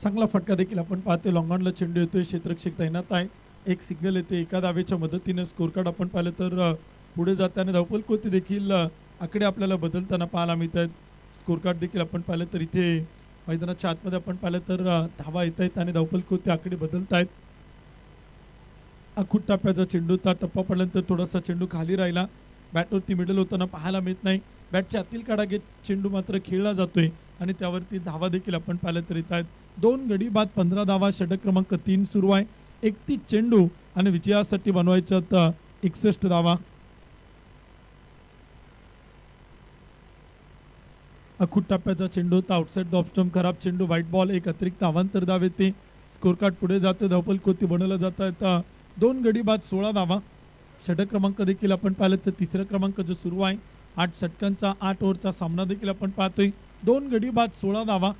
चांगला फटका देखील आपण पाहतो. लॉंगॉनला चेंडू येतोय, क्षेत्ररक्षक तैनात आहे. एक सिग्नल येते, एका धावेच्या मदतीने स्कोर कार्ड आपण पाहिलं तर पुढे जाताना धावपल कोती देखील आकडे आपल्याला बदलताना पाहायला मिळत आहेत. स्कोर कार्ड देखील आपण पाहिलं तर इथे मैदानाच्या आतमध्ये आपण पाहिलं तर धावा येत आहेत आणि धावपल कोती आकडे बदलत आहेत. अखूट टप्प्याचा चेंडूचा टप्पा पडल्यानंतर थोडासा चेंडू खाली राहिला, बॅटवरती मिडल होताना पाहायला मिळत नाही. बॅटच्या आतील काढा घेत चेंडू मात्र खेळला जातोय आणि त्यावरती धावा देखील आपण पाहिलं तर येत आहेत. 2 गडी बाद 15 धावा, षटक क्रमांक 3 सुरू आहे. 31 चेंडू आणि विजयासाठी बनवायच्यात 61 धावा. अखूट टप्प्याचा चेंडू होता, आउटसाइड द ऑफ स्टंप, खराब चेंडू, व्हाईट बॉल, एक अतिरिक्त अवांतर धाव येते. स्कोर कार्ड पुढे जातो, धावपल कोती बनवलं जात आहेत. 2 गडी बाद 16 धावा. षटक क्रमांक देखील आपण पाहिलं तर तिसरा क्रमांक जो सुरू आहे. 8 षटकांचा 8 ओव्हरचा सामना देखील आपण पाहतोय. 2 गडी बाद 16 धावा.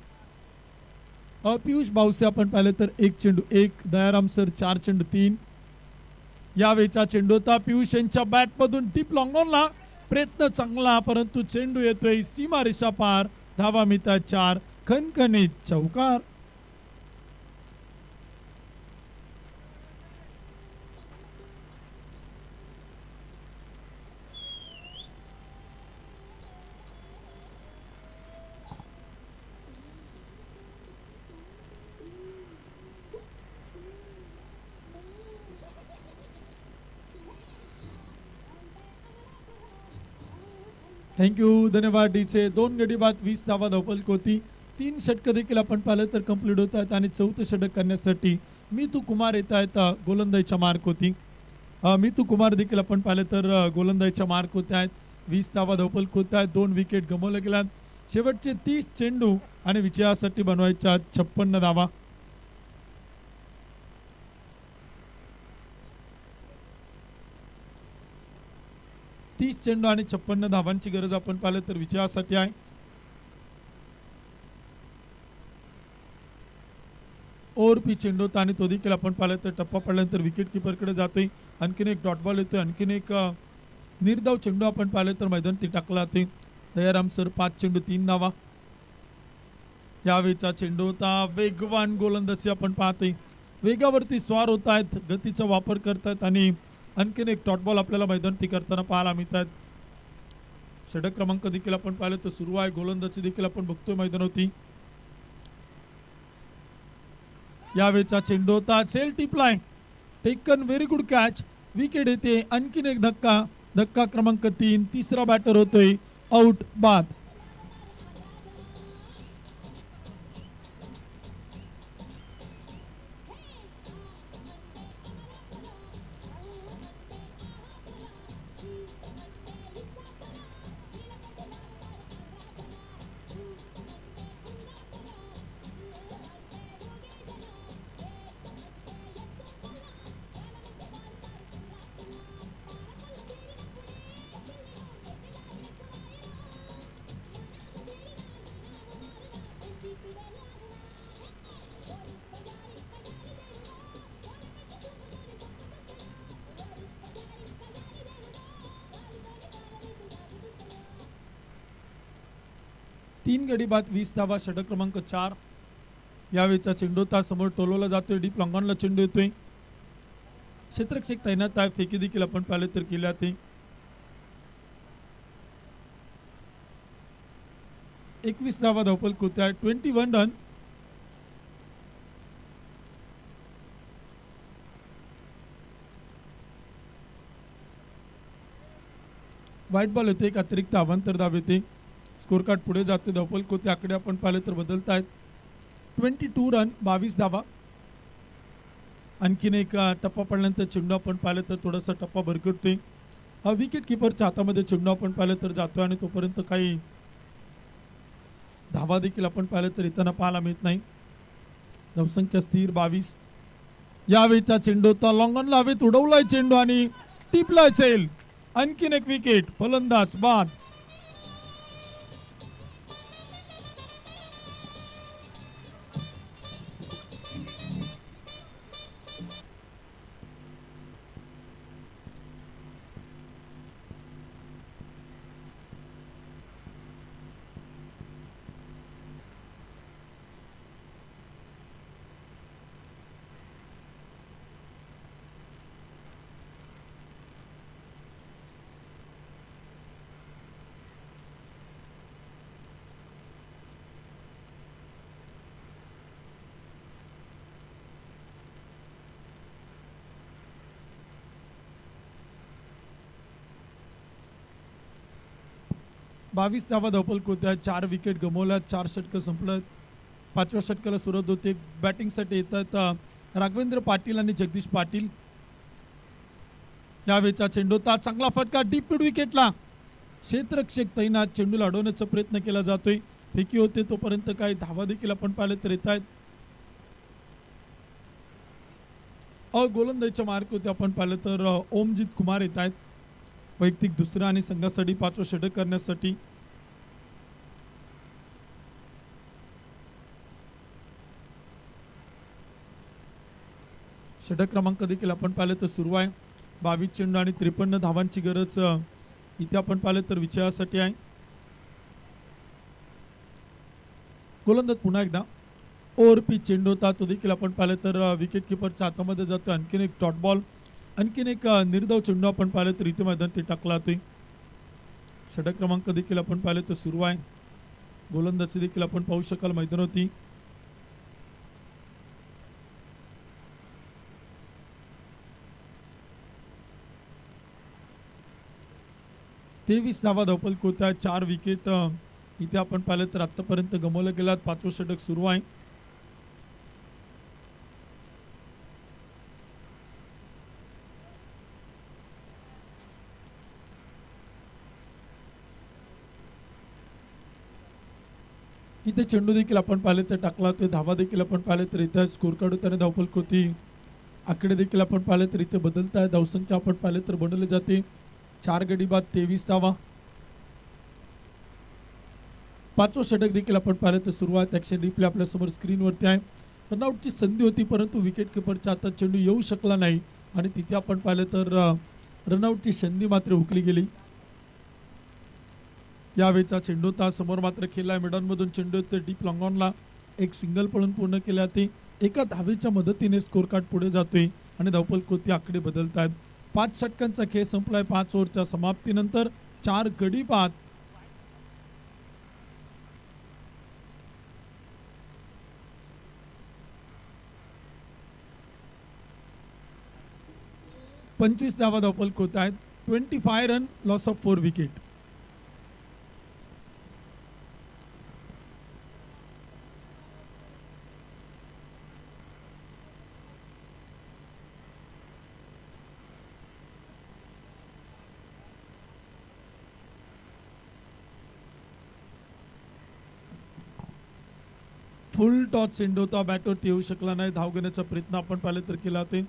पियुष बावसे आपण पाहिलं तर 1 चेंडू 1, दयाराम सर 4 चेंडू 3. यावेळचा चेंडू होता पियुष यांच्या बॅटमधून डीप लॉंगॉनला, प्रयत्न चांगला परंतु चेंडू येतोय सीमा रेषा पार. धावा मिळतात 4, खणखणीत चौकार. थँक्यू, धन्यवाद डीचे. 2 गडी बाद 20 धावा धावपल कोती. 3 षटकं देखील आपण पाहिलं तर कंप्लीट होत आहेत आणि 4थं षटक करण्यासाठी मितू कुमार येत आहेत गोलंदाजीच्या मार्क होती. मितू कुमार देखील आपण पाहिलं तर गोलंदाजीच्या मार्क होत आहेत. 20 धावा धावपल होत आहेत, 2 विकेट गमावल्या गेल्यात. शेवटचे 30 चेंडू आणि विजयासाठी बनवायच्या 56 धावा. चेंडू आणि 56 धावांची गरज आपण पाहिलं तर विजयासाठी आहे. ओव्हर पिच चेंडू होता आणि तो देखील आपण पाहिलं तर टप्पा पडल्यानंतर विकेट किपरकडे जातोय. आणखीन एक डॉट बॉल येतोय, आणखीन एक निर्धाव चेंडू आपण पाहिलं तर मैदानात टाकला जाते. दयाराम सर 5 चेंडू 3 धावा. यावेळचा चेंडू होता, वेगवान गोलंदाजी आपण पाहतोय. वेगावरती स्वार होत आहेत, गतीचा वापर करतायत आणि आणखीन एक डॉट बॉल आपल्याला मैदानात करताना पाहायला मिळतात. षटक क्रमांक देखील आपण पाहिलं तर सुरू आहे. गोलंदाजी देखील आपण बघतोय मैदानावरती. यावेळचा चेंडू होता, चेल टिपलाय, taken very good catch, wicket येते. आणखीन एक धक्का धक्का क्रमांक 3, तिसरा बॅटर होतोय आउट बाद. तीन गडी बाद 20 धावा. षटक क्रमांक 4. यावेळेचा चेंडू समोर टोलवला जातोय. डीप लॉंगॉनला चेंडू येतोय. क्षेत्ररक्षक तैनात आहे. फेकी देखील आपण पाहिले तर केल्या ते 21 धावा धावपल होत्या. 21 रन. वाईट बॉल येते. एक अतिरिक्त अवांतर धाव येते. स्कोर कार्ड पुढे जाते. धावपल कोते आकडे आपण पाहिले तर बदलत आहेत. 22 रन 22 धावा. आणखीन एक टप्पा पडल्यानंतर चेंडू आपण पाहिलं तर थोडासा टप्पा भरकटतोय. हा विकेट किपरच्या हातामध्ये चेंडू आपण पाहिलं तर जातोय आणि तोपर्यंत काही धावा देखील आपण पाहिलं तर येताना पाहायला मिळत नाही. धावसंख्या स्थिर 22. यावेळीचा चेंडू होता लॉंगॉनला हवेत उडवलाय चेंडू आणि टिपलाय चेल. आणखीन एक विकेट. फलंदाज बाद. बावीस धावा धावपल होत्या. 4 विकेट गमावल्या. 4 षटकं संपलं. 5व्या षटकाला सुरुवात होते. बॅटिंगसाठी येतात राघवेंद्र पाटील आणि जगदीश पाटील. यावेळेचा चेंडू होता चांगला फटका डीप मिड विकेटला. क्षेत्ररक्षक तैनात. चेंडूला अडवण्याचा प्रयत्न केला जातोय. फेकी होते तोपर्यंत काही धावा देखील आपण पाहिले तर येत आहेत. गोलंदाजीच्या मार्क होते आपण पाहिलं तर ओमजित कुमार येत आहेत. वैयक्तिक दुसरा आणि संघासाठी 5वं षटक करण्यासाठी. षटक क्रमांक देखील आपण पाहिलं तर सुरू आहे. 22 चेंडू आणि 53 धावांची गरज इथे आपण पाहिलं तर विजयासाठी आहे. गोलंदाज पुन्हा एकदा ओव्हर पिच चेंडू होता तो देखील आपण पाहिलं तर विकेट किपरच्या हातामध्ये जातो. आणखीन एक डॉट बॉल. आणखीन एक निर्धाव चेंडू आपण पाहिलं तर इथे मैदान ते टाकला जातोय. षटक क्रमांक देखील आपण पाहिलं तर सुरू आहे. गोलंदाजी देखील आपण पाहू शकाल मैदानावरती. तेवीस धावा धावपल होत्या. 4 विकेट इथे आपण पाहिलं तर आतापर्यंत गमावलं गेलात. 5वं षटक सुरू आहे. इथे चेंडू देखील आपण पाहिले तर टाकला. ते धावा देखील आपण पाहिले तर इथे स्कोर कार्ड होताना धावपल होती. आकडे देखील आपण पाहिले तर इथे बदलत आहे. धावसंख्या आपण पाहिले तर बनवली जाते. 4 गडी बाद 23 धावा. 5वं षटक देखील आपण पाहिलं तर सुरुवात. ॲक्शन रिप्ले आपल्या समोर स्क्रीनवरती आहे. रनआउटची संधी होती परंतु विकेट किपरच्या हातात चेंडू येऊ शकला नाही आणि तिथे आपण पाहिलं तर रनआउटची संधी मात्र हुकली गेली. यावेळेचा चेंडू समोर मात्र खेळला. मिडॉनमधून चेंडू येतो डीप लॉंगॉनला. एक सिंगल पळून पूर्ण केले जाते. एका धावेच्या मदतीने स्कोर कार्ड पुढे जातोय आणि धावपल कोती आकडे बदलत आहेत. 5 षटकांचा खेळ संपलाय. 5 ओव्हरच्या समाप्तीनंतर 4 गडी बाद. पंचवीस धावा धावपल होत आहेत. 25 run, loss of 4 wicket. Full toss चेंडू होता, बॅटवरती येऊ शकला नाही. धाव घेण्याचा प्रयत्न आपण पाहिलं तर केला ते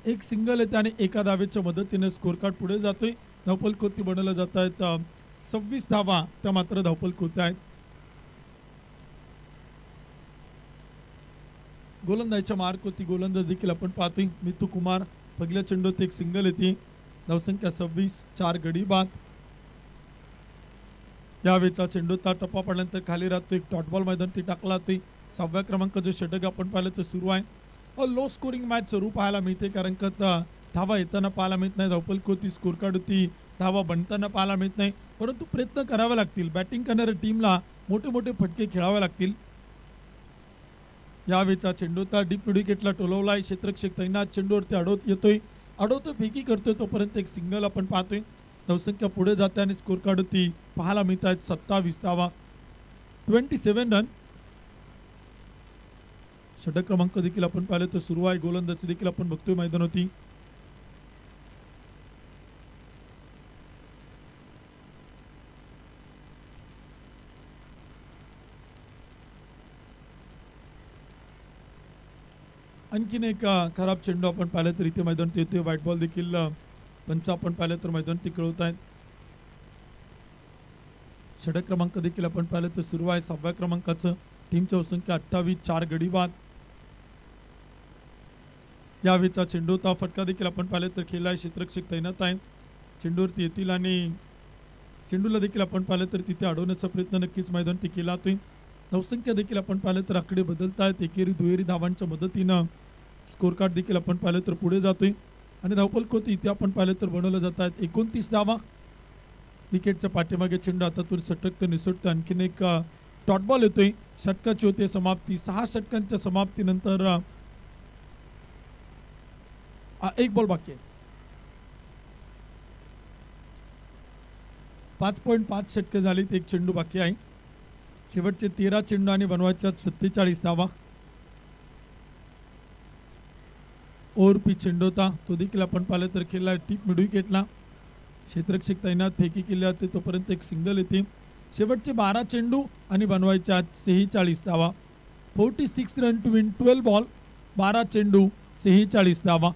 एक सिंगल येते आणि एका धावेच्या मदतीने स्कोर कार्ड पुढे जातोय. धावपल कोती बनवल्या जात आहेत 26 धावा त्या मात्र धावपल कोत्या आहेत. गोलंदाजीच्या मार्क होती गोलंदाज देखील आपण पाहतोय मितू कुमार. पहिल्या चेंडूत एक सिंगल येते. धावसंख्या 26, 4 गडी बाद. यावेळेचा चेंडूचा टप्पा पडल्यानंतर खाली राहतो एक डॉट बॉल मैदान ती टाकला जाते. 6व्या क्रमांकाचं षटक आपण पाहिलं तर सुरू आहे. लो स्कोरिंग मॅच सुरू पाहायला मिळते कारण का धावा येताना पाहायला मिळत नाही. धावपल कोती स्कोर कार्ड होती धावा बनताना पाहायला मिळत नाही. परंतु प्रयत्न करावे लागतील. बॅटिंग करणाऱ्या टीमला मोठे मोठे फटके खेळावे लागतील. यावेळेचा चेंडूचा डीप मिड विकेटला टोलवलाय. क्षेत्ररक्षक तैनात चेंडूवरती अडवतोय फेकी करतोय तोपर्यंत एक सिंगल आपण पाहतोय. धावसंख्या पुढे जाते आणि स्कोर कार्ड होती पाहायला मिळत आहेत 27 धावा, 27 रन. षटक क्रमांक देखील आपण पाहिलं तर सुरू आहे. गोलंदाजी देखील आपण बघतोय मैदान होती. आणखीन एक खराब चेंडू आपण पाहिलं तर इथे मैदान येतोय. व्हाईट बॉल देखील पंच आपण पाहिलं तर मैदान ती कळवत आहेत. षटक क्रमांक देखील आपण पाहिलं तर सुरू आहे. 6व्या क्रमांकाचं टीमची संख्या 28, 4 गडी बाद. यावेळेचा चेंडूचा फटका देखील आपण पाहिलं तर खेळला आहे. क्षेत्ररक्षक तैनात आहे. चेंडूवरती येतील आणि चेंडूला देखील आपण पाहिलं तर तिथे अडवण्याचा प्रयत्न नक्कीच मैदान ती केला जातोय. धावसंख्या देखील आपण पाहिलं तर आकडे बदलत आहेत. एकेरी दुहेरी धावांच्या मदतीनं स्कोर कार्ड देखील आपण पाहिलं तर पुढे जातोय आणि धावपल कोती इथे आपण पाहिलं तर बनवलं जात आहेत 29 धावा. विकेटच्या पाठीमागे चेंडू हातातून सटकतं निसटतं. आणखीन एक डॉट बॉल येतोय. षटकाची होते समाप्ती. 6 षटकांच्या समाप्तीनंतर एक बॉल बाकी आहे. 5.5 षटके झालीत. एक चेंडू बाकी आहे. शेवटचे 13 चेंडू आणि बनवायच्या 47 धावा. ओव्हर पिच चेंडू होता तो देखील आपण पाहिलं तर खेळला टीप मिड विकेटला. क्षेत्ररक्षक तैनात फेकी केली जाते तोपर्यंत एक सिंगल येते. शेवटचे 12 चेंडू आणि बनवायच्या 46 धावा. 46 रन टू विन 12 बॉल. 12 चेंडू 46 धावा.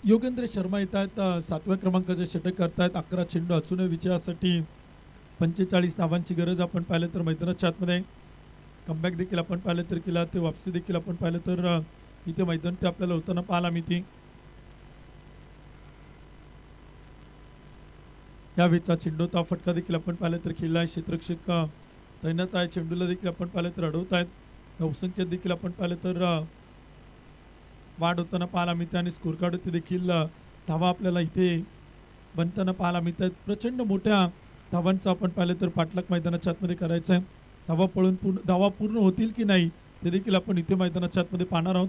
योगेंद्र शर्मा येत आहेत. 7व्या क्रमांकाचे षटक करतायत. 11 चेंडू अजूनही विजयासाठी 45 धावांची गरज आपण पाहिलं तर मैदानाच्या आतमध्ये. कमबॅक देखील आपण पाहिलं तर केला. ते वापसी देखील आपण पाहिलं तर इथे मैदान ते आपल्याला होताना पाहायला मिळते. यावेळेचा चेंडूचा फटका देखील आपण पाहिलं तर खेळला आहे. क्षेत्ररक्षक तैनात आहे. चेंडूला देखील आपण पाहिलं तर अडवत आहेत. धावसंख्येत देखील आपण पाहिलं तर वाढ होताना पाहायला मिळते आणि स्कोर कार्ड देखील धावा आपल्याला इथे बनताना पाहायला मिळत आहेत. प्रचंड मोठ्या धावांचा आपण पाहिलं तर पाठलाग मैदानाच्या आतमध्ये करायचं आहे. धावा पूर्ण होतील की नाही ते देखील आपण इथे मैदानाच्या आतमध्ये पाहणार आहोत.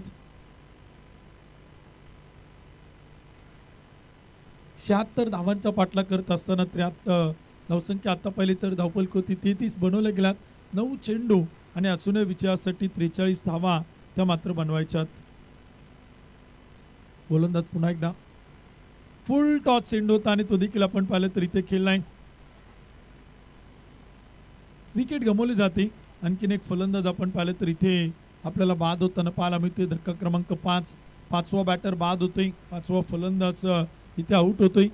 76 धावांचा पाठलाग करत असताना 73 धावसंख्या आता पाहिली तर धावपल कृती 33 बनवल्या गेल्यात. 9 चेंडू आणि अजूनही विजयासाठी 43 धावा त्या मात्र बनवायच्यात. गोलंदाज पुन्हा एकदा फुल टॉस चेंडू होता आणि तो देखील आपण पाहिलं तर इथे खेळलाय. विकेट गमावली जाते. आणखीन एक फलंदाज आपण पाहिलं तर इथे आपल्याला बाद होताना पाहायला मिळतोय. धक्का क्रमांक 5, पाचवा बॅटर बाद होतोय, पाचवा फलंदाज इथे आउट होतोय.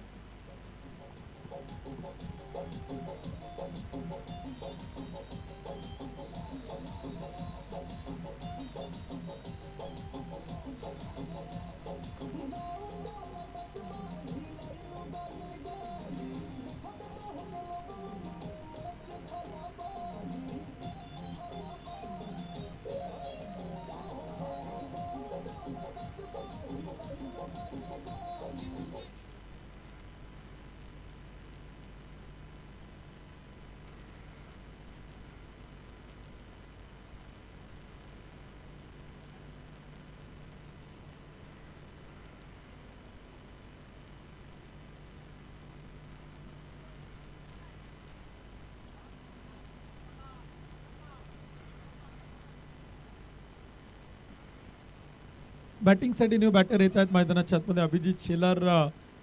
बॅटिंगसाठी न्यू बॅटर येत आहेत मैदानाच्या आतमध्ये. अभिजित शेलार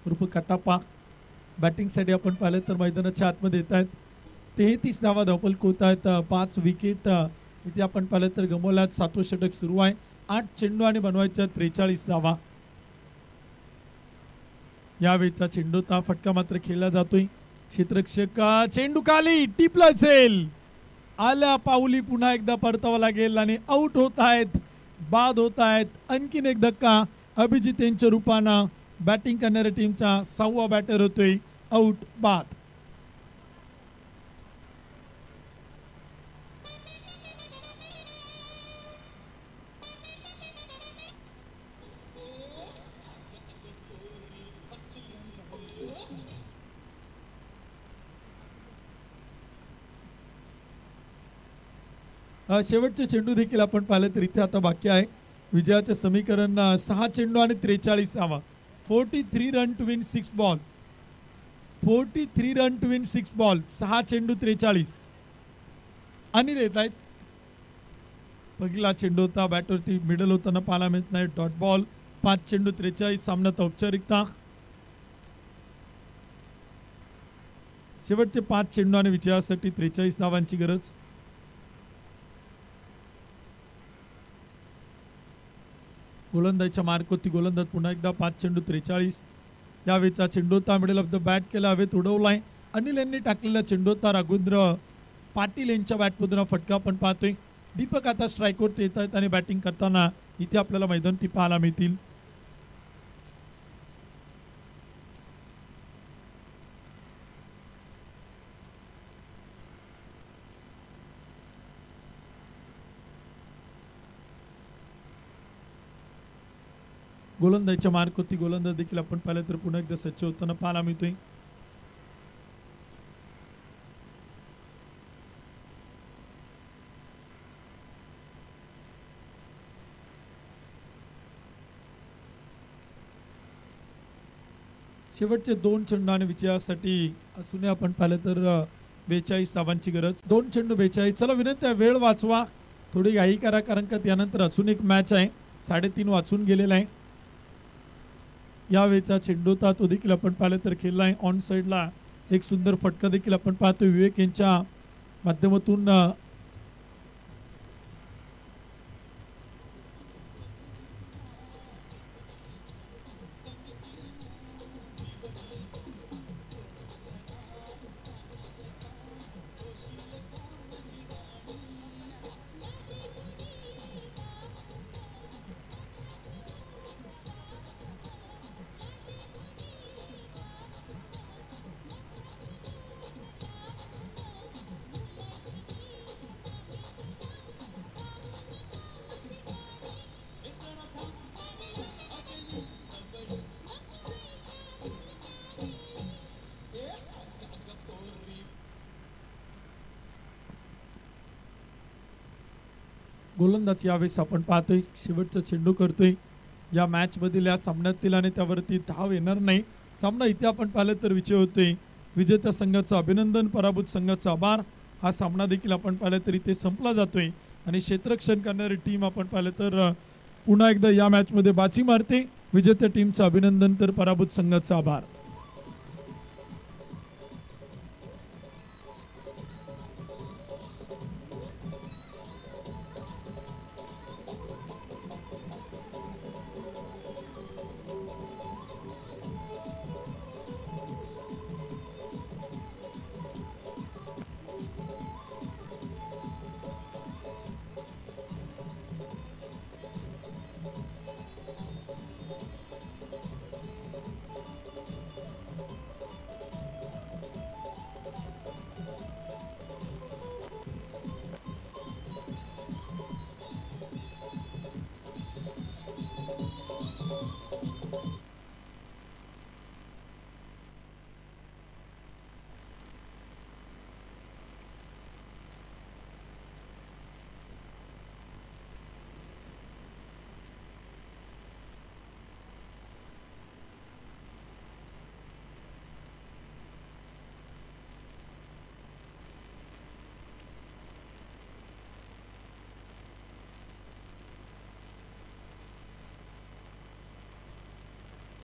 उर्फ कटापा बॅटिंगसाठी आपण पाहिलं तर मैदानाच्या आतमध्ये येत आहेत. 33 धावा धावपल होत आहेत. 5 विकेट इथे आपण पाहिलं तर गमवल्यात. 7वं षटक सुरू आहे. 8 चेंडू आणि बनवायच्या 43 धावा. यावेळीचा चेंडूचा फटका मात्र खेळला जातोय. क्षेत्ररक्षक चेंडू खाली टिपला असेल, आल्या पाऊली पुन्हा एकदा परतावा लागेल आणि आउट होत आहेत, बाद होत आहेत. आणखीन एक धक्का अभिजित यांच्या रूपानं बॅटिंग करणाऱ्या टीमचा 6वा बॅटर होतोय आउट, बाद. शेवटचे चेंडू देखील आपण पाहिले तर इथे आता बाकी आहे. विजयाचे समीकरण 6 चेंडू आणि 43 धावा. 43 run to win 6 ball. 43 run to win 6 ball. 6 चेंडू 43. आणि देत आहेत. पहिला चेंडू होता बॅटवरती मिडल होताना पाहायला मिळत नाही. Dot ball. 5 चेंडू 43. सामन्यात औपचारिकता. शेवटचे 5 चेंडू आणि विजयासाठी 43 धावांची गरज. गोलंदाजीच्या मार्क होती. गोलंदाज पुन्हा एकदा 5 चेंडू 43. यावेळीचा चेंडूता मिडल ऑफ द बॅट केला, हवेत उडवलाय. अनिल यांनी टाकलेला चेंडूता रघुंद्र पाटील यांच्या बॅटमधून फटका आपण पाहतोय. दीपक आता स्ट्राईकवरती येत आहेत आणि बॅटिंग करताना इथे आपल्याला मैदानावरती पाहायला मिळतील. गोलंदाजीच्या मार्क होती. गोलंदाज देखील आपण पाहिलं तर पुन्हा एकदा सज्ज होताना पाहायला मिळतोय. शेवटचे 2 चेंडू आणि विजयासाठी असूनही आपण पाहिलं तर 42 धावांची गरज. 2 चेंडू 42. चला विनंती आहे, वेळ वाचवा, थोडी घाई करा, कारण का त्यानंतर अजून एक मॅच आहे. 3:30 वाचून गेलेला आहे. यावेळेचा चेंडूता तो देखील आपण पाहिलं तर खेळला आहे. ऑन साईडला एक सुंदर फटका देखील आपण पाहतो विवेक यांच्या माध्यमातून. गोलंदाज यावेळेस आपण पाहतोय शेवटचा चेंडू करतोय या मॅच मधील, या सामन्यातील, आणि त्यावरती धाव येणार नाही. सामना इथे आपण पाहिलं तर विजय होतोय. विजेत्या संघाचं अभिनंदन, पराभूत संघाचा आभार. हा सामना देखील आपण पाहिलं तर इथे संपला जातोय आणि क्षेत्ररक्षण करणारी टीम आपण पाहिलं तर पुन्हा एकदा या मॅच मध्ये बाजी मारते. विजेत्या टीमचं अभिनंदन तर पराभूत संघाचा आभार.